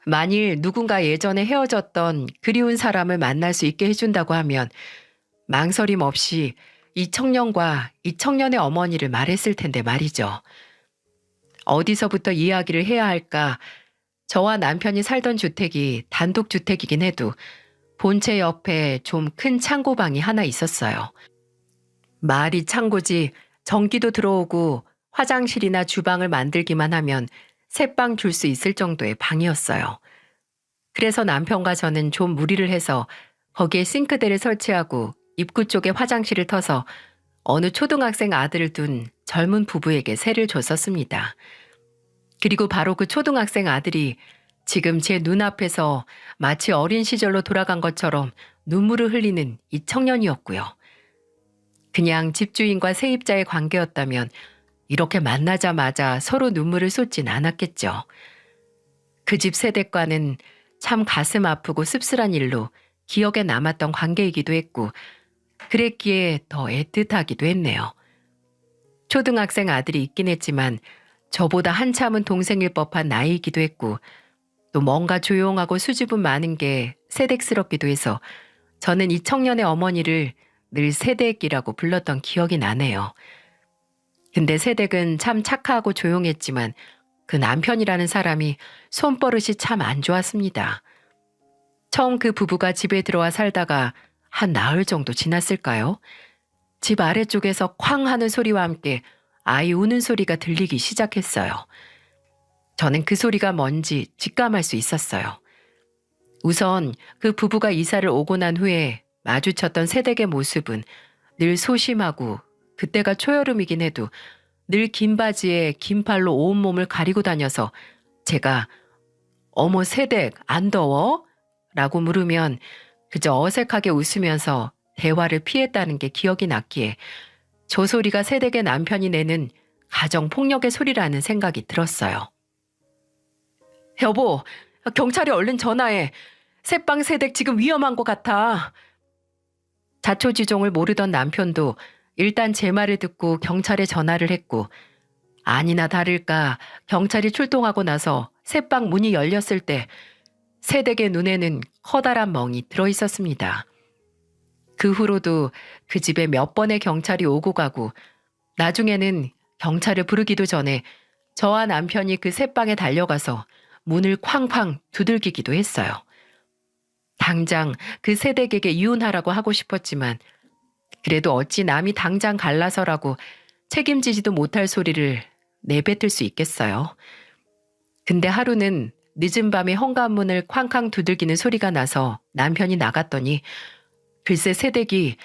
만일 누군가 예전에 헤어졌던 그리운 사람을 만날 수 있게 해준다고 하면 망설임 없이 이 청년과 이 청년의 어머니를 말했을 텐데 말이죠. 어디서부터 이야기를 해야 할까? 저와 남편이 살던 주택이 단독주택이긴 해도 본체 옆에 좀 큰 창고방이 하나 있었어요. 말이 창고지 전기도 들어오고 화장실이나 주방을 만들기만 하면 새방 줄 수 있을 정도의 방이었어요. 그래서 남편과 저는 좀 무리를 해서 거기에 싱크대를 설치하고 입구 쪽에 화장실을 터서 어느 초등학생 아들을 둔 젊은 부부에게 세를 줬었습니다. 그리고 바로 그 초등학생 아들이 지금 제 눈앞에서 마치 어린 시절로 돌아간 것처럼 눈물을 흘리는 이 청년이었고요. 그냥 집주인과 세입자의 관계였다면 이렇게 만나자마자 서로 눈물을 쏟진 않았겠죠. 그 집 세댁과는 참 가슴 아프고 씁쓸한 일로 기억에 남았던 관계이기도 했고 그랬기에 더 애틋하기도 했네요. 초등학생 아들이 있긴 했지만 저보다 한참은 동생일 법한 나이이기도 했고 또 뭔가 조용하고 수줍음 많은 게 세댁스럽기도 해서 저는 이 청년의 어머니를 늘 세댁이라고 불렀던 기억이 나네요. 근데 세댁은 참 착하고 조용했지만 그 남편이라는 사람이 손버릇이 참 안 좋았습니다. 처음 그 부부가 집에 들어와 살다가 한 나흘 정도 지났을까요? 집 아래쪽에서 쾅 하는 소리와 함께 아이 우는 소리가 들리기 시작했어요. 저는 그 소리가 뭔지 직감할 수 있었어요. 우선 그 부부가 이사를 오고 난 후에 마주쳤던 세댁의 모습은 늘 소심하고 그때가 초여름이긴 해도 늘 긴 바지에 긴 팔로 온몸을 가리고 다녀서 제가 어머 세댁 안 더워? 라고 물으면 그저 어색하게 웃으면서 대화를 피했다는 게 기억이 났기에 저 소리가 세댁의 남편이 내는 가정폭력의 소리라는 생각이 들었어요. 여보, 경찰에 얼른 전화해. 새빵 세댁 지금 위험한 것 같아. 자초지종을 모르던 남편도 일단 제 말을 듣고 경찰에 전화를 했고 아니나 다를까 경찰이 출동하고 나서 새빵 문이 열렸을 때 새댁의 눈에는 커다란 멍이 들어있었습니다. 그 후로도 그 집에 몇 번의 경찰이 오고 가고 나중에는 경찰을 부르기도 전에 저와 남편이 그 새방에 달려가서 문을 쾅쾅 두들기기도 했어요. 당장 그 새댁에게 이혼하라고 하고 싶었지만 그래도 어찌 남이 당장 갈라서라고 책임지지도 못할 소리를 내뱉을 수 있겠어요. 근데 하루는 늦은 밤에 현관문을 쾅쾅 두들기는 소리가 나서 남편이 나갔더니 글쎄 새댁이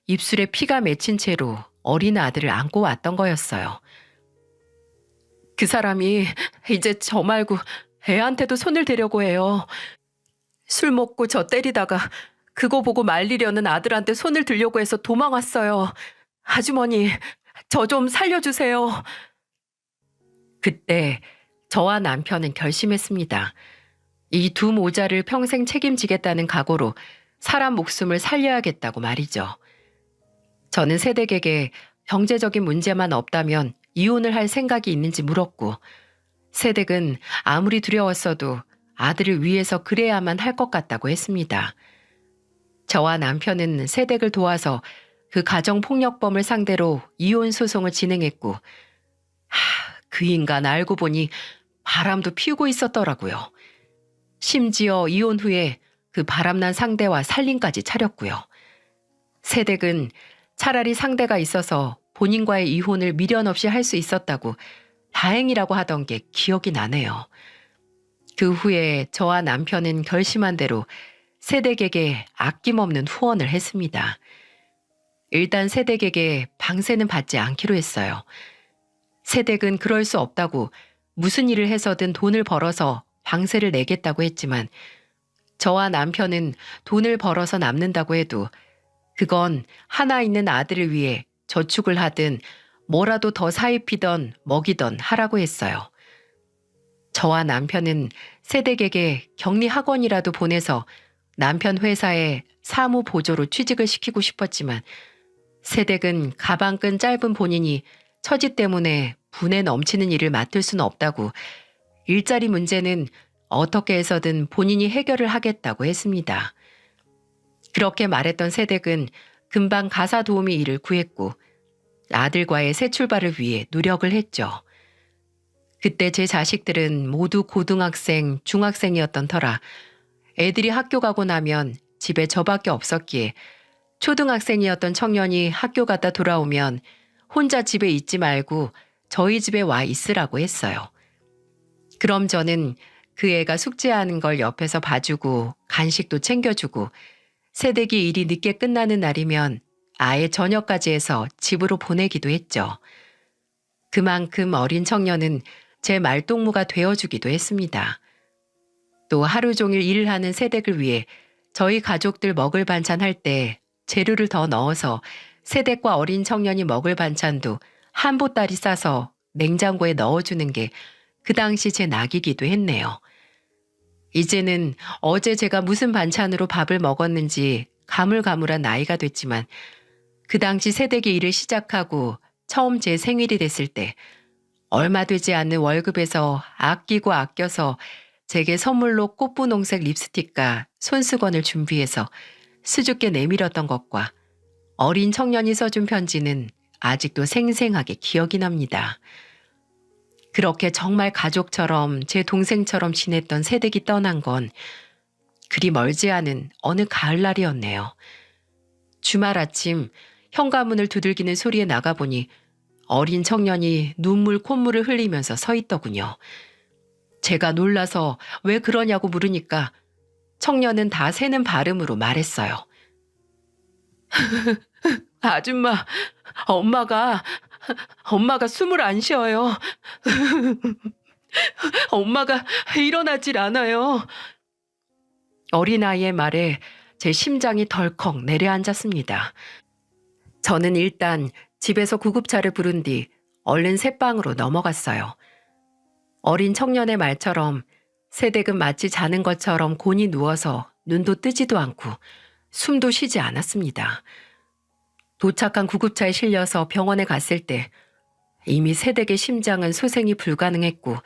입술에 피가 맺힌 채로 어린 아들을 안고 왔던 거였어요. 그 사람이 이제 저 말고 애한테도 손을 대려고 해요. 술 먹고 저 때리다가 그거 보고 말리려는 아들한테 손을 들려고 해서 도망왔어요. 아주머니, 저 좀 살려주세요. 그때 저와 남편은 결심했습니다. 이 두 모자를 평생 책임지겠다는 각오로 사람 목숨을 살려야겠다고 말이죠. 저는 새댁에게 경제적인 문제만 없다면 이혼을 할 생각이 있는지 물었고, 새댁은 아무리 두려웠어도 아들을 위해서 그래야만 할 것 같다고 했습니다. 저와 남편은 새댁을 도와서 그 가정폭력범을 상대로 이혼 소송을 진행했고, 그 인간 알고 보니 바람도 피우고 있었더라고요. 심지어 이혼 후에 그 바람난 상대와 살림까지 차렸고요. 새댁은 차라리 상대가 있어서 본인과의 이혼을 미련 없이 할 수 있었다고 다행이라고 하던 게 기억이 나네요. 그 후에 저와 남편은 결심한 대로 새댁에게 아낌없는 후원을 했습니다. 일단 새댁에게 방세는 받지 않기로 했어요. 새댁은 그럴 수 없다고 무슨 일을 해서든 돈을 벌어서 방세를 내겠다고 했지만 저와 남편은 돈을 벌어서 남는다고 해도 그건 하나 있는 아들을 위해 저축을 하든 뭐라도 더 사입히던 먹이던 하라고 했어요. 저와 남편은 새댁에게 격리학원이라도 보내서 남편 회사에 사무 보조로 취직을 시키고 싶었지만 새댁은 가방끈 짧은 본인이 처지 때문에 분에 넘치는 일을 맡을 수는 없다고 일자리 문제는 어떻게 해서든 본인이 해결을 하겠다고 했습니다. 그렇게 말했던 새댁은 금방 가사 도우미 일을 구했고 아들과의 새 출발을 위해 노력을 했죠. 그때 제 자식들은 모두 고등학생, 중학생이었던 터라 애들이 학교 가고 나면 집에 저밖에 없었기에 초등학생이었던 청년이 학교 갔다 돌아오면 혼자 집에 있지 말고 저희 집에 와 있으라고 했어요. 그럼 저는 그 애가 숙제하는 걸 옆에서 봐주고 간식도 챙겨주고 새댁이 일이 늦게 끝나는 날이면 아예 저녁까지 해서 집으로 보내기도 했죠. 그만큼 어린 청년은 제 말동무가 되어주기도 했습니다. 또 하루 종일 일을 하는 새댁을 위해 저희 가족들 먹을 반찬 할 때 재료를 더 넣어서 새댁과 어린 청년이 먹을 반찬도 한 보따리 싸서 냉장고에 넣어주는 게 그 당시 제 낙이기도 했네요. 이제는 어제 제가 무슨 반찬으로 밥을 먹었는지 가물가물한 나이가 됐지만 그 당시 새댁이 일을 시작하고 처음 제 생일이 됐을 때 얼마 되지 않는 월급에서 아끼고 아껴서 제게 선물로 꽃분홍색 립스틱과 손수건을 준비해서 수줍게 내밀었던 것과 어린 청년이 써준 편지는 아직도 생생하게 기억이 납니다. 그렇게 정말 가족처럼 제 동생처럼 지냈던 새댁이 떠난 건 그리 멀지 않은 어느 가을날이었네요. 주말 아침 현관문을 두들기는 소리에 나가보니 어린 청년이 눈물 콧물을 흘리면서 서 있더군요. 제가 놀라서 왜 그러냐고 물으니까 청년은 다 새는 발음으로 말했어요. 아줌마, 엄마가 숨을 안 쉬어요. 엄마가 일어나질 않아요. 어린아이의 말에 제 심장이 덜컥 내려앉았습니다. 저는 일단 집에서 구급차를 부른 뒤 얼른 새방으로 넘어갔어요. 어린 청년의 말처럼 새댁은 마치 자는 것처럼 곤히 누워서 눈도 뜨지도 않고 숨도 쉬지 않았습니다. 도착한 구급차에 실려서 병원에 갔을 때 이미 새댁의 심장은 소생이 불가능했고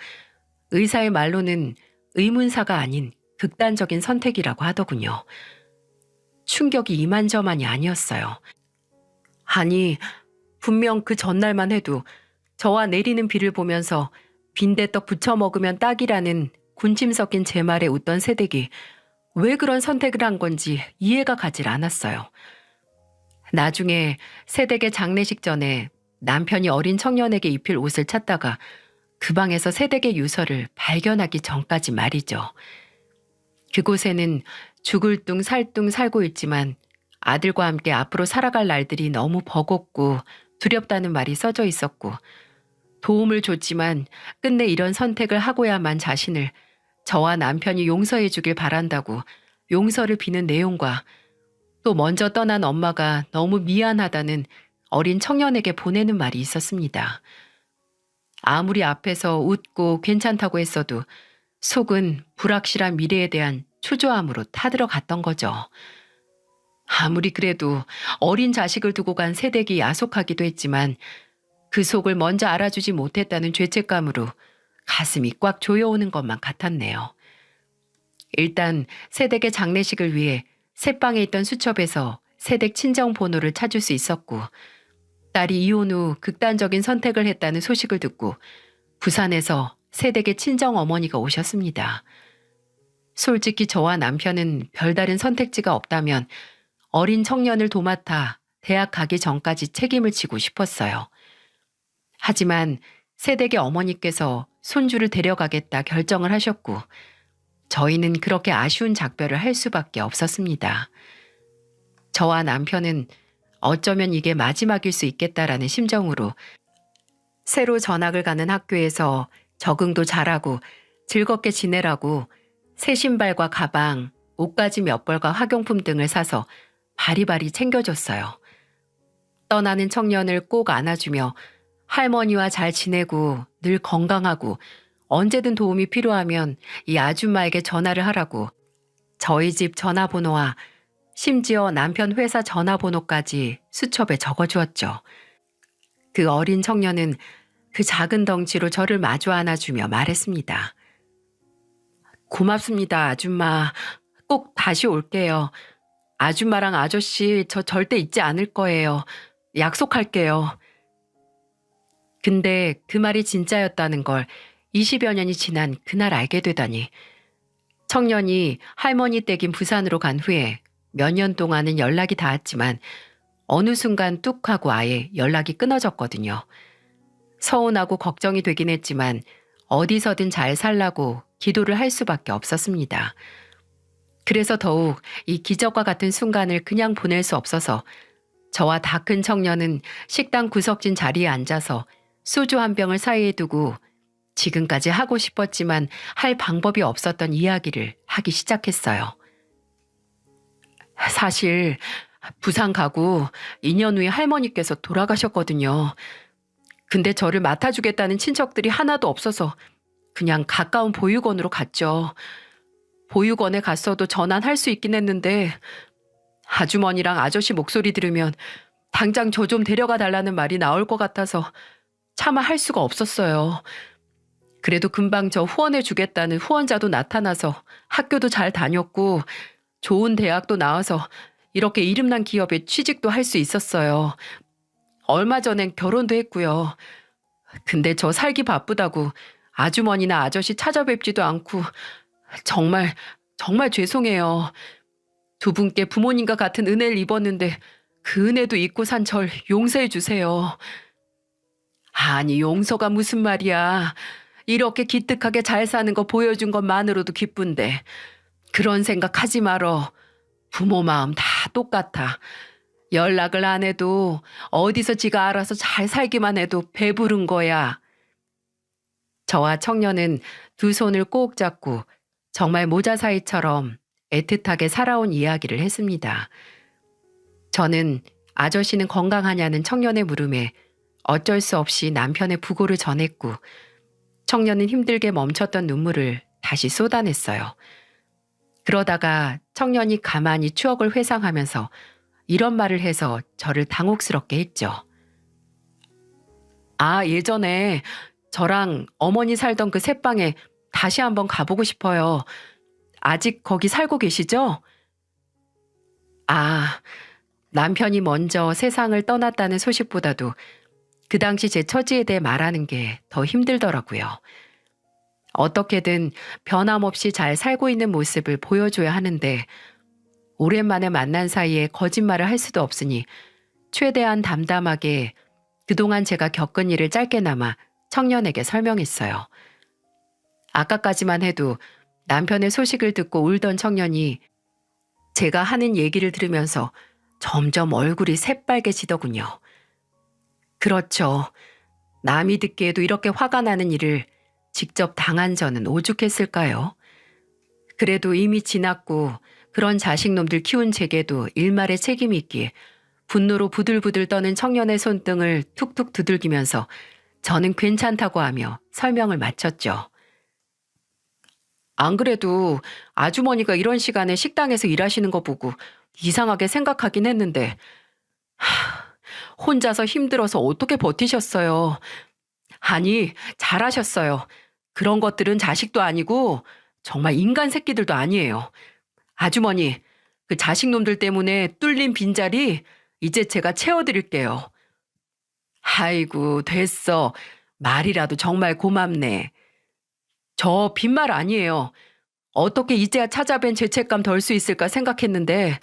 의사의 말로는 의문사가 아닌 극단적인 선택이라고 하더군요. 충격이 이만저만이 아니었어요. 아니, 분명 그 전날만 해도 저와 내리는 비를 보면서 빈대떡 부쳐 먹으면 딱이라는 군침 섞인 제 말에 웃던 새댁이 왜 그런 선택을 한 건지 이해가 가질 않았어요. 나중에 새댁의 장례식 전에 남편이 어린 청년에게 입힐 옷을 찾다가 그 방에서 새댁의 유서를 발견하기 전까지 말이죠. 그곳에는 죽을 둥 살 둥 살고 있지만 아들과 함께 앞으로 살아갈 날들이 너무 버겁고 두렵다는 말이 써져 있었고, 도움을 줬지만 끝내 이런 선택을 하고야만 자신을 저와 남편이 용서해 주길 바란다고 용서를 비는 내용과, 또 먼저 떠난 엄마가 너무 미안하다는 어린 청년에게 보내는 말이 있었습니다. 아무리 앞에서 웃고 괜찮다고 했어도 속은 불확실한 미래에 대한 초조함으로 타들어갔던 거죠. 아무리 그래도 어린 자식을 두고 간 새댁이 야속하기도 했지만 그 속을 먼저 알아주지 못했다는 죄책감으로 가슴이 꽉 조여오는 것만 같았네요. 일단 새댁의 장례식을 위해 새방에 있던 수첩에서 새댁 친정 번호를 찾을 수 있었고, 딸이 이혼 후 극단적인 선택을 했다는 소식을 듣고 부산에서 새댁의 친정 어머니가 오셨습니다. 솔직히 저와 남편은 별다른 선택지가 없다면 어린 청년을 도맡아 대학 가기 전까지 책임을 지고 싶었어요. 하지만 새댁의 어머니께서 손주를 데려가겠다 결정을 하셨고, 저희는 그렇게 아쉬운 작별을 할 수밖에 없었습니다. 저와 남편은 어쩌면 이게 마지막일 수 있겠다라는 심정으로 새로 전학을 가는 학교에서 적응도 잘하고 즐겁게 지내라고 새 신발과 가방, 옷가지 몇 벌과 학용품 등을 사서 바리바리 챙겨줬어요. 떠나는 청년을 꼭 안아주며 할머니와 잘 지내고 늘 건강하고 언제든 도움이 필요하면 이 아줌마에게 전화를 하라고 저희 집 전화번호와 심지어 남편 회사 전화번호까지 수첩에 적어주었죠. 그 어린 청년은 그 작은 덩치로 저를 마주 안아주며 말했습니다. 고맙습니다, 아줌마. 꼭 다시 올게요. 아줌마랑 아저씨 저 절대 잊지 않을 거예요. 약속할게요. 근데 그 말이 진짜였다는 걸 20여 년이 지난 그날 알게 되다니. 청년이 할머니 댁인 부산으로 간 후에 몇 년 동안은 연락이 닿았지만 어느 순간 뚝 하고 아예 연락이 끊어졌거든요. 서운하고 걱정이 되긴 했지만 어디서든 잘 살라고 기도를 할 수밖에 없었습니다. 그래서 더욱 이 기적과 같은 순간을 그냥 보낼 수 없어서 저와 다 큰 청년은 식당 구석진 자리에 앉아서 소주 한 병을 사이에 두고 지금까지 하고 싶었지만 할 방법이 없었던 이야기를 하기 시작했어요. 사실 부산 가고 2년 후에 할머니께서 돌아가셨거든요. 근데 저를 맡아주겠다는 친척들이 하나도 없어서 그냥 가까운 보육원으로 갔죠. 보육원에 갔어도 전환할 수 있긴 했는데 아주머니랑 아저씨 목소리 들으면 당장 저 좀 데려가 달라는 말이 나올 것 같아서 차마 할 수가 없었어요. 그래도 금방 저 후원해 주겠다는 후원자도 나타나서 학교도 잘 다녔고 좋은 대학도 나와서 이렇게 이름난 기업에 취직도 할 수 있었어요. 얼마 전엔 결혼도 했고요. 근데 저 살기 바쁘다고 아주머니나 아저씨 찾아뵙지도 않고 정말 죄송해요. 두 분께 부모님과 같은 은혜를 입었는데 그 은혜도 잊고 산 절 용서해 주세요. 아니 용서가 무슨 말이야. 이렇게 기특하게 잘 사는 거 보여준 것만으로도 기쁜데 그런 생각하지 말어. 부모 마음 다 똑같아. 연락을 안 해도 어디서 지가 알아서 잘 살기만 해도 배부른 거야. 저와 청년은 두 손을 꼭 잡고 정말 모자 사이처럼 애틋하게 살아온 이야기를 했습니다. 저는 아저씨는 건강하냐는 청년의 물음에 어쩔 수 없이 남편의 부고를 전했고, 청년은 힘들게 멈췄던 눈물을 다시 쏟아냈어요. 그러다가 청년이 가만히 추억을 회상하면서 이런 말을 해서 저를 당혹스럽게 했죠. 아, 예전에 저랑 어머니 살던 그 새방에 다시 한번 가보고 싶어요. 아직 거기 살고 계시죠? 아, 남편이 먼저 세상을 떠났다는 소식보다도 그 당시 제 처지에 대해 말하는 게 더 힘들더라고요. 어떻게든 변함없이 잘 살고 있는 모습을 보여줘야 하는데 오랜만에 만난 사이에 거짓말을 할 수도 없으니 최대한 담담하게 그동안 제가 겪은 일을 짧게나마 청년에게 설명했어요. 아까까지만 해도 남편의 소식을 듣고 울던 청년이 제가 하는 얘기를 들으면서 점점 얼굴이 새빨개지더군요. 그렇죠. 남이 듣기에도 이렇게 화가 나는 일을 직접 당한 저는 오죽했을까요? 그래도 이미 지났고 그런 자식놈들 키운 제게도 일말의 책임이 있기에 분노로 부들부들 떠는 청년의 손등을 툭툭 두들기면서 저는 괜찮다고 하며 설명을 마쳤죠. 안 그래도 아주머니가 이런 시간에 식당에서 일하시는 거 보고 이상하게 생각하긴 했는데 혼자서 힘들어서 어떻게 버티셨어요? 아니, 잘하셨어요. 그런 것들은 자식도 아니고 정말 인간 새끼들도 아니에요. 아주머니, 그 자식놈들 때문에 뚫린 빈자리 이제 제가 채워드릴게요. 아이고, 됐어. 말이라도 정말 고맙네. 저 빈말 아니에요. 어떻게 이제야 찾아뵌 죄책감 덜 수 있을까 생각했는데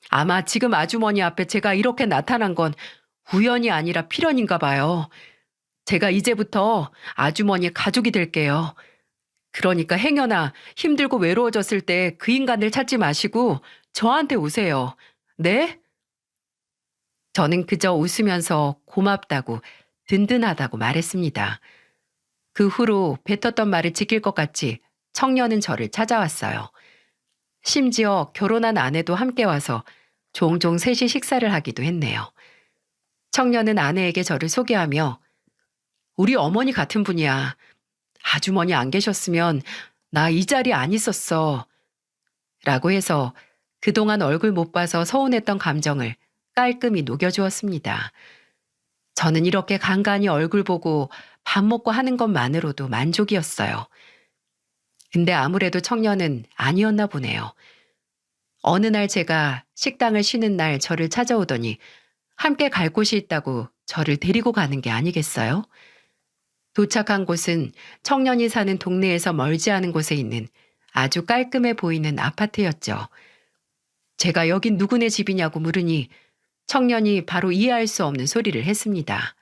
아마 지금 아주머니 앞에 제가 이렇게 나타난 건 우연이 아니라 필연인가 봐요. 제가 이제부터 아주머니의 가족이 될게요. 그러니까 행여나 힘들고 외로워졌을 때 그 인간을 찾지 마시고 저한테 오세요. 네? 저는 그저 웃으면서 고맙다고 든든하다고 말했습니다. 그 후로 뱉었던 말을 지킬 것 같이 청년은 저를 찾아왔어요. 심지어 결혼한 아내도 함께 와서 종종 셋이 식사를 하기도 했네요. 청년은 아내에게 저를 소개하며 우리 어머니 같은 분이야. 아주머니 안 계셨으면 나 이 자리에 안 있었어. 라고 해서 그동안 얼굴 못 봐서 서운했던 감정을 깔끔히 녹여주었습니다. 저는 이렇게 간간히 얼굴 보고 밥 먹고 하는 것만으로도 만족이었어요. 근데 아무래도 청년은 아니었나 보네요. 어느 날 제가 식당을 쉬는 날 저를 찾아오더니 함께 갈 곳이 있다고 저를 데리고 가는 게 아니겠어요? 도착한 곳은 청년이 사는 동네에서 멀지 않은 곳에 있는 아주 깔끔해 보이는 아파트였죠. 제가 여긴 누구네 집이냐고 물으니 청년이 바로 이해할 수 없는 소리를 했습니다.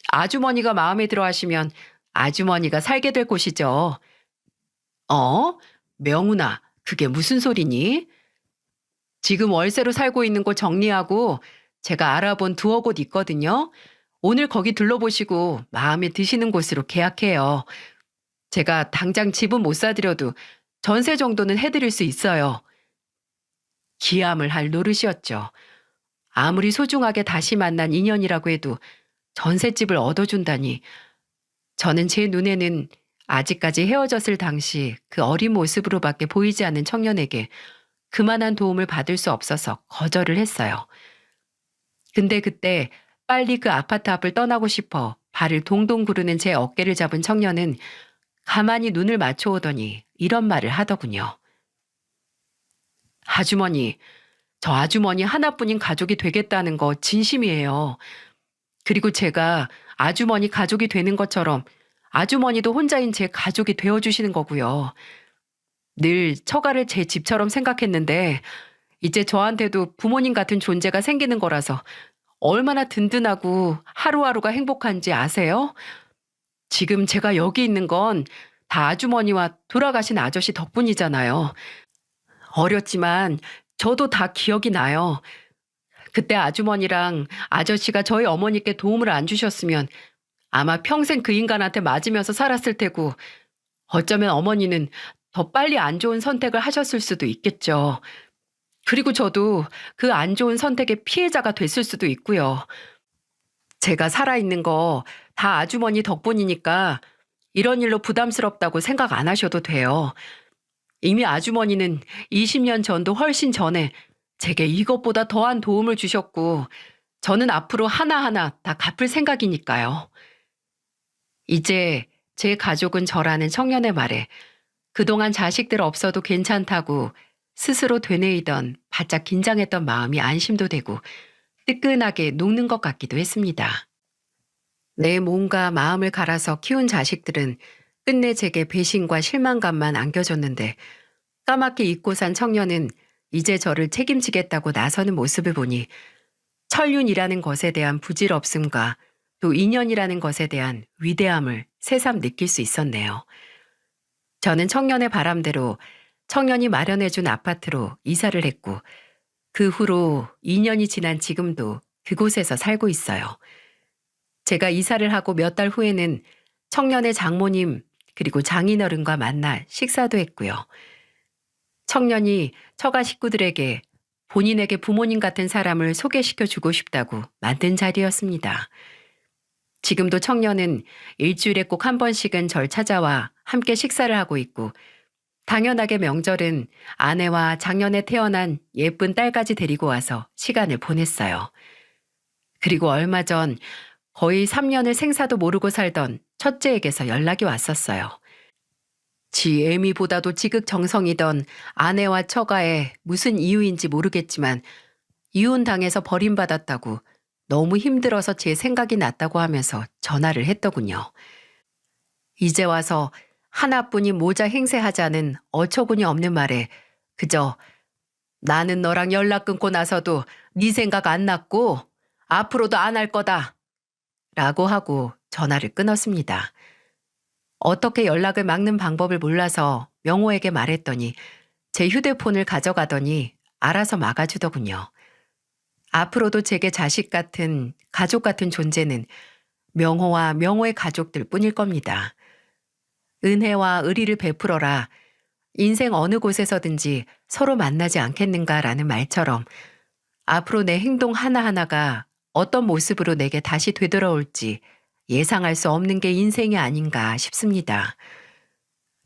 아주머니가 마음에 들어 하시면 아주머니가 살게 될 곳이죠. 어? 명훈아, 그게 무슨 소리니? 지금 월세로 살고 있는 곳 정리하고 제가 알아본 두어 곳 있거든요. 오늘 거기 둘러보시고 마음에 드시는 곳으로 계약해요. 제가 당장 집은 못 사드려도 전세 정도는 해드릴 수 있어요. 기함을 할 노릇이었죠. 아무리 소중하게 다시 만난 인연이라고 해도 전셋집을 얻어준다니. 저는 제 눈에는 아직까지 헤어졌을 당시 그 어린 모습으로밖에 보이지 않는 청년에게 그만한 도움을 받을 수 없어서 거절을 했어요. 근데 그때 빨리 그 아파트 앞을 떠나고 싶어 발을 동동 구르는 제 어깨를 잡은 청년은 가만히 눈을 맞춰오더니 이런 말을 하더군요. 아주머니, 저 아주머니 하나뿐인 가족이 되겠다는 거 진심이에요. 그리고 제가 아주머니 가족이 되는 것처럼 아주머니도 혼자인 제 가족이 되어주시는 거고요. 늘 처가를 제 집처럼 생각했는데 이제 저한테도 부모님 같은 존재가 생기는 거라서 얼마나 든든하고 하루하루가 행복한지 아세요? 지금 제가 여기 있는 건 다 아주머니와 돌아가신 아저씨 덕분이잖아요. 어렸지만 저도 다 기억이 나요. 그때 아주머니랑 아저씨가 저희 어머니께 도움을 안 주셨으면 아마 평생 그 인간한테 맞으면서 살았을 테고 어쩌면 어머니는 더 빨리 안 좋은 선택을 하셨을 수도 있겠죠. 그리고 저도 그 안 좋은 선택의 피해자가 됐을 수도 있고요. 제가 살아있는 거 다 아주머니 덕분이니까 이런 일로 부담스럽다고 생각 안 하셔도 돼요. 이미 아주머니는 20년 전도 훨씬 전에 제게 이것보다 더한 도움을 주셨고 저는 앞으로 하나하나 다 갚을 생각이니까요. 이제 제 가족은 저라는 청년의 말에 그동안 자식들 없어도 괜찮다고 스스로 되뇌이던 바짝 긴장했던 마음이 안심도 되고 뜨끈하게 녹는 것 같기도 했습니다. 내 몸과 마음을 갈아서 키운 자식들은 끝내 제게 배신과 실망감만 안겨줬는데 까맣게 잊고 산 청년은 이제 저를 책임지겠다고 나서는 모습을 보니 천륜이라는 것에 대한 부질없음과 또 인연이라는 것에 대한 위대함을 새삼 느낄 수 있었네요. 저는 청년의 바람대로 청년이 마련해준 아파트로 이사를 했고 그 후로 2년이 지난 지금도 그곳에서 살고 있어요. 제가 이사를 하고 몇 달 후에는 청년의 장모님 그리고 장인어른과 만나 식사도 했고요. 청년이 처가 식구들에게 본인에게 부모님 같은 사람을 소개시켜 주고 싶다고 만든 자리였습니다. 지금도 청년은 일주일에 꼭 한 번씩은 절 찾아와 함께 식사를 하고 있고 당연하게 명절은 아내와 작년에 태어난 예쁜 딸까지 데리고 와서 시간을 보냈어요. 그리고 얼마 전 거의 3년을 생사도 모르고 살던 첫째에게서 연락이 왔었어요. 지 애미보다도 지극정성이던 아내와 처가에 무슨 이유인지 모르겠지만 이혼당해서 버림받았다고 너무 힘들어서 제 생각이 났다고 하면서 전화를 했더군요. 이제 와서 하나뿐인 모자 행세하자는 어처구니 없는 말에 그저 나는 너랑 연락 끊고 나서도 네 생각 안 났고 앞으로도 안 할 거다 라고 하고 전화를 끊었습니다. 어떻게 연락을 막는 방법을 몰라서 명호에게 말했더니 제 휴대폰을 가져가더니 알아서 막아주더군요. 앞으로도 제게 자식 같은 가족 같은 존재는 명호와 명호의 가족들 뿐일 겁니다. 은혜와 의리를 베풀어라. 인생 어느 곳에서든지 서로 만나지 않겠는가라는 말처럼 앞으로 내 행동 하나하나가 어떤 모습으로 내게 다시 되돌아올지 예상할 수 없는 게 인생이 아닌가 싶습니다.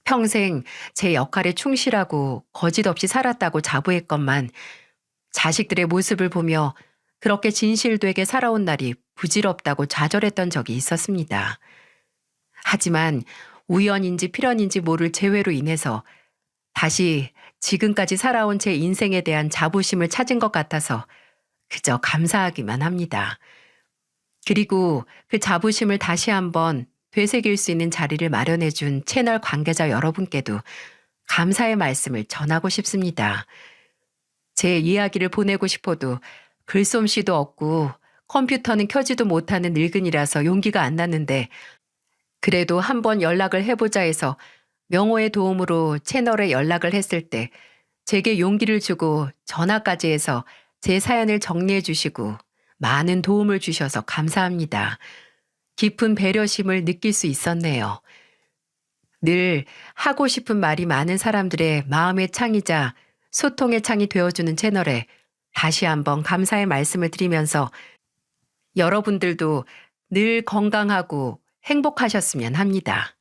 평생 제 역할에 충실하고 거짓 없이 살았다고 자부했건만 자식들의 모습을 보며 그렇게 진실되게 살아온 날이 부질없다고 좌절했던 적이 있었습니다. 하지만 우연인지 필연인지 모를 재회로 인해서 다시 지금까지 살아온 제 인생에 대한 자부심을 찾은 것 같아서 그저 감사하기만 합니다. 그리고 그 자부심을 다시 한번 되새길 수 있는 자리를 마련해준 채널 관계자 여러분께도 감사의 말씀을 전하고 싶습니다. 제 이야기를 보내고 싶어도 글솜씨도 없고 컴퓨터는 켜지도 못하는 늙은이라서 용기가 안 났는데 그래도 한번 연락을 해보자 해서 명호의 도움으로 채널에 연락을 했을 때 제게 용기를 주고 전화까지 해서 제 사연을 정리해 주시고 많은 도움을 주셔서 감사합니다. 깊은 배려심을 느낄 수 있었네요. 늘 하고 싶은 말이 많은 사람들의 마음의 창이자 소통의 창이 되어주는 채널에 다시 한번 감사의 말씀을 드리면서 여러분들도 늘 건강하고 행복하셨으면 합니다.